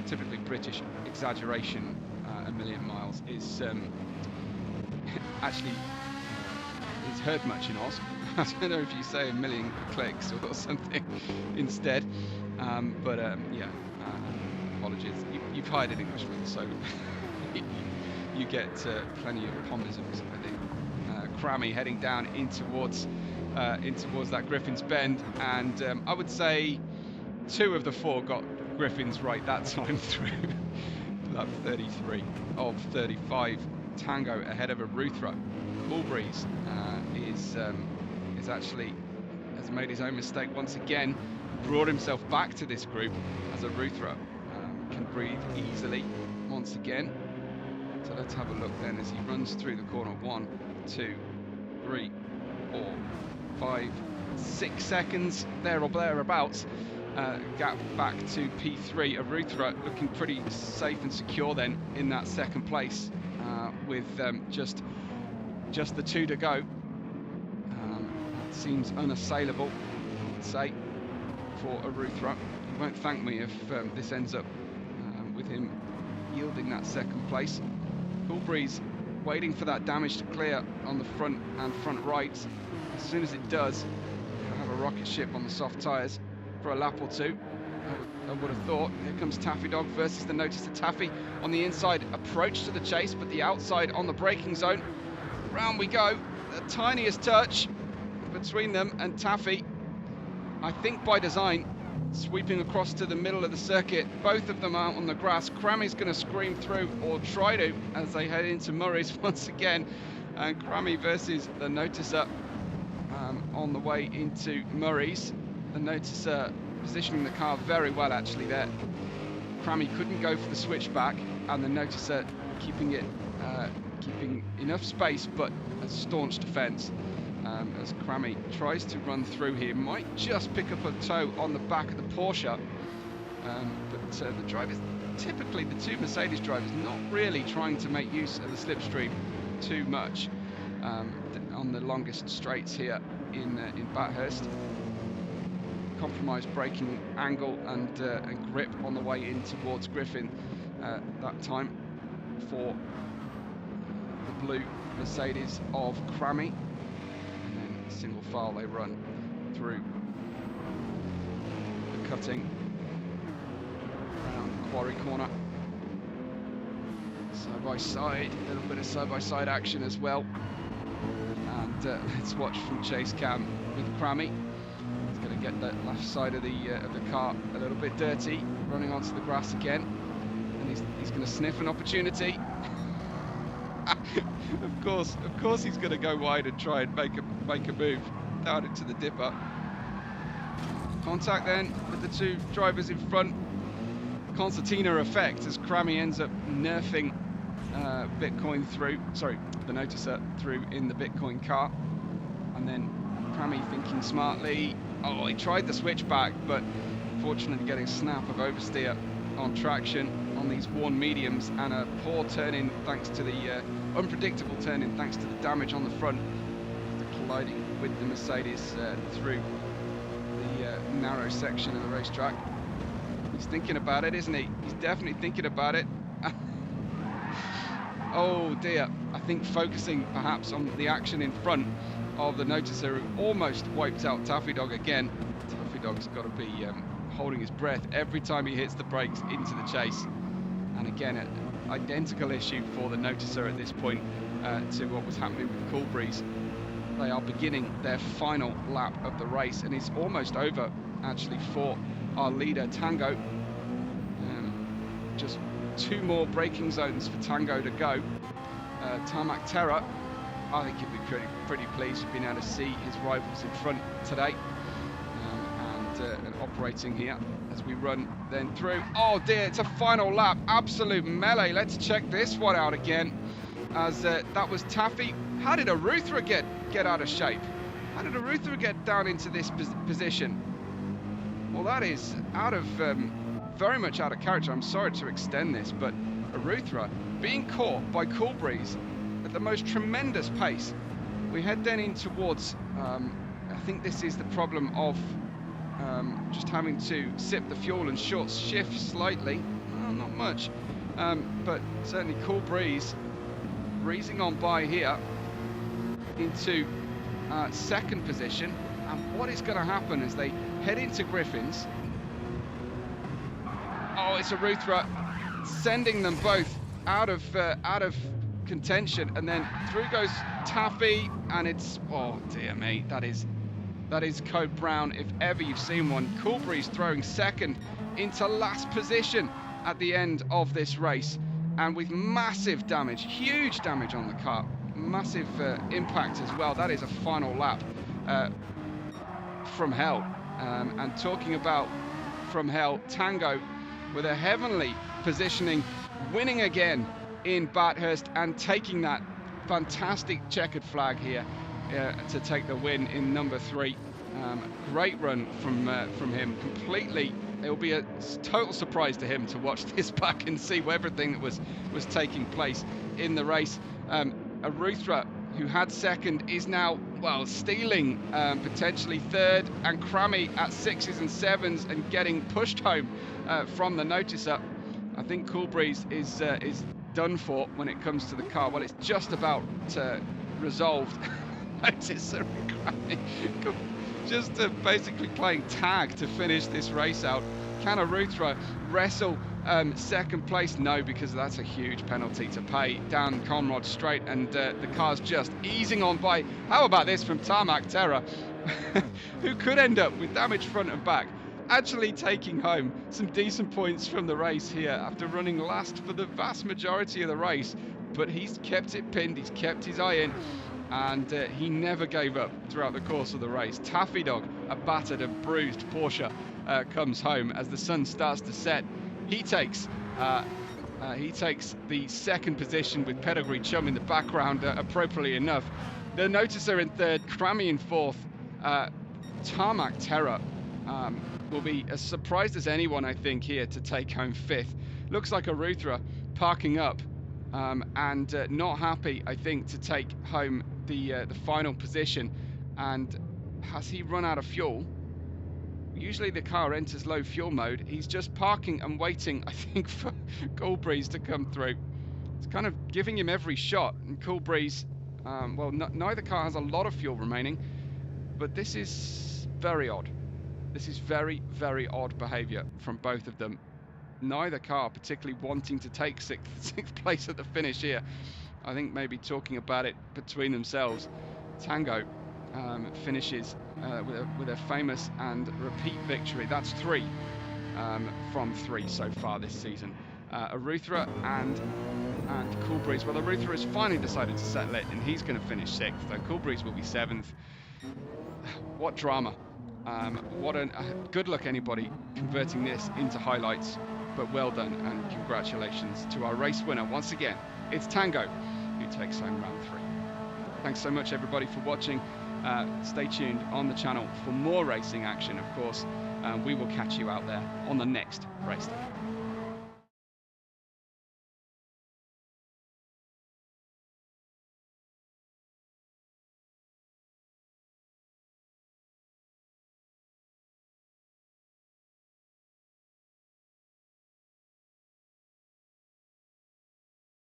typically British exaggeration, a million miles, is actually is heard much in Oz. I don't know if you say a million clicks or something instead, but yeah, apologies. You've hired an Englishman, so you get plenty of Pomisms, I think. Crammy heading down in towards that Griffin's Bend, and I would say 2 of the 4 got Griffins right that time through. lap 33 of 35. Tango ahead of Aruthra. Coolbreeze has made his own mistake once again, brought himself back to this group as Aruthra can breathe easily once again. So let's have a look then as he runs through the corner. 1, 2, 3, 4, 5, 6 seconds there or thereabouts. Gap back to P3. Aruthra looking pretty safe and secure then in that second place with just the 2 to go. That seems unassailable, I would say, for Aruthra. He won't thank me if this ends up with him yielding that second place. Coolbreeze waiting for that damage to clear on the front and front rights. As soon as it does, he'll have a rocket ship on the soft tyres for a lap or two. I would have thought. Here comes Taffy Dog versus the Noticer. Taffy on the inside approach to the chase, but the outside on the braking zone. Round we go. The tiniest touch between them and Taffy, I think by design, sweeping across to the middle of the circuit. Both of them out on the grass. Crammy's going to scream through, or try to, as they head into Murray's once again. And Crammy versus the Noticer on the way into Murray's. The Noticer positioning the car very well actually there. Crammy couldn't go for the switchback, and the Noticer keeping enough space, but a staunch defence. As Crammy tries to run through here, might just pick up a toe on the back of the Porsche, but the drivers, typically the 2 Mercedes drivers, not really trying to make use of the slipstream too much on the longest straights here in Bathurst. Compromised braking angle and grip on the way in towards Griffin that time for the blue Mercedes of Crammy. Single file they run through the cutting around Quarry Corner. Side by side, a little bit of side by side action as well. And let's watch from chase cam with Crammy. He's going to get that left side of the car a little bit dirty, running onto the grass again, and he's going to sniff an opportunity. Of course he's going to go wide and try and make a move down into the dipper. Contact then with the 2 drivers in front. Concertina effect as Crammy ends up nerfing Bitcoin through, the Noticer through in the Bitcoin car. And then Crammy thinking smartly, he tried the switchback, but fortunately getting a snap of oversteer on traction on these worn mediums, and a poor turn-in thanks to the unpredictable turn-in thanks to the damage on the front, colliding with the Mercedes through the narrow section of the racetrack. He's thinking about it, isn't he? He's definitely thinking about it. Oh dear, I think focusing perhaps on the action in front of the Noticer, who almost wiped out Taffy Dog again. Taffy Dog's got to be holding his breath every time he hits the brakes into the chase. And again, an identical issue for the Noticer at this point to what was happening with Coolbreeze. They are beginning their final lap of the race, and it's almost over actually for our leader Tango. Just 2 more braking zones for Tango to go. Tarmac Terror, I think he'll be pretty pleased with being able to see his rivals in front today. And operating here as we run then through. Oh dear, it's a final lap, absolute melee. Let's check this one out again, as that was Taffy. How did Aruthra get out of shape? How did Aruthra get down into this position? Well, that is out of very much out of character. I'm sorry to extend this, but Aruthra being caught by Coolbreeze at the most tremendous pace. We head then in towards I think this is the problem of just having to sip the fuel and short shift slightly. Well, not much, but certainly Coolbreeze breezing on by here into second position. And what is going to happen as they head into Griffin's? Oh, it's Aruthra sending them both out of contention, and then through goes Taffy, and it's, oh dear me, that is Code Brown if ever you've seen one. Coolbreeze throwing second into last position at the end of this race. and with massive damage, huge damage on the car, massive impact as well. That is a final lap from hell. And talking about from hell, Tango with a heavenly positioning, winning again in Bathurst and taking that fantastic checkered flag here to take the win in number 3. Great run from him. Completely, it'll be a total surprise to him to watch this back and see everything that was taking place in the race. Aruthra, who had second, is now, well, stealing potentially third, and Crammy at 6s and 7s and getting pushed home from the noticer. I think Coolbreeze is done for when it comes to the car. Well, it's just about resolved. Noticer and Crammy just basically playing tag to finish this race out. Can Aruthra wrestle second place? No, because that's a huge penalty to pay. Down Conrod straight, and the car's just easing on by. How about this from Tarmac Terror, who could end up with damage front and back, actually taking home some decent points from the race here after running last for the vast majority of the race. But he's kept it pinned, he's kept his eye in, and he never gave up throughout the course of the race. Taffy Dog, a battered and bruised Porsche, comes home as the sun starts to set. He takes the second position with Pedigree Chum in the background, appropriately enough. The noticer in third, Crammy in fourth. Tarmac Terror will be as surprised as anyone, I think, here to take home fifth. Looks like Aruthra parking up and not happy, I think, to take home the final position. And has he run out of fuel? Usually the car enters low fuel mode. He's just parking and waiting, I think, for Coolbreeze to come through. It's kind of giving him every shot. And Coolbreeze, well, neither car has a lot of fuel remaining, but this is very odd. This is very, very odd behaviour from both of them. Neither car particularly wanting to take sixth place at the finish here. I think maybe talking about it between themselves. Tango finishes with a famous and repeat victory. That's 3 from 3 so far this season. Aruthra and Coolbreeze. Well, Aruthra has finally decided to settle it, and he's going to finish 6th. Though Coolbreeze will be 7th. What drama! What a good luck anybody converting this into highlights. But well done, and congratulations to our race winner once again. It's Tango who takes home round 3. Thanks so much everybody for watching. Stay tuned on the channel for more racing action, of course. We will catch you out there on the next race day.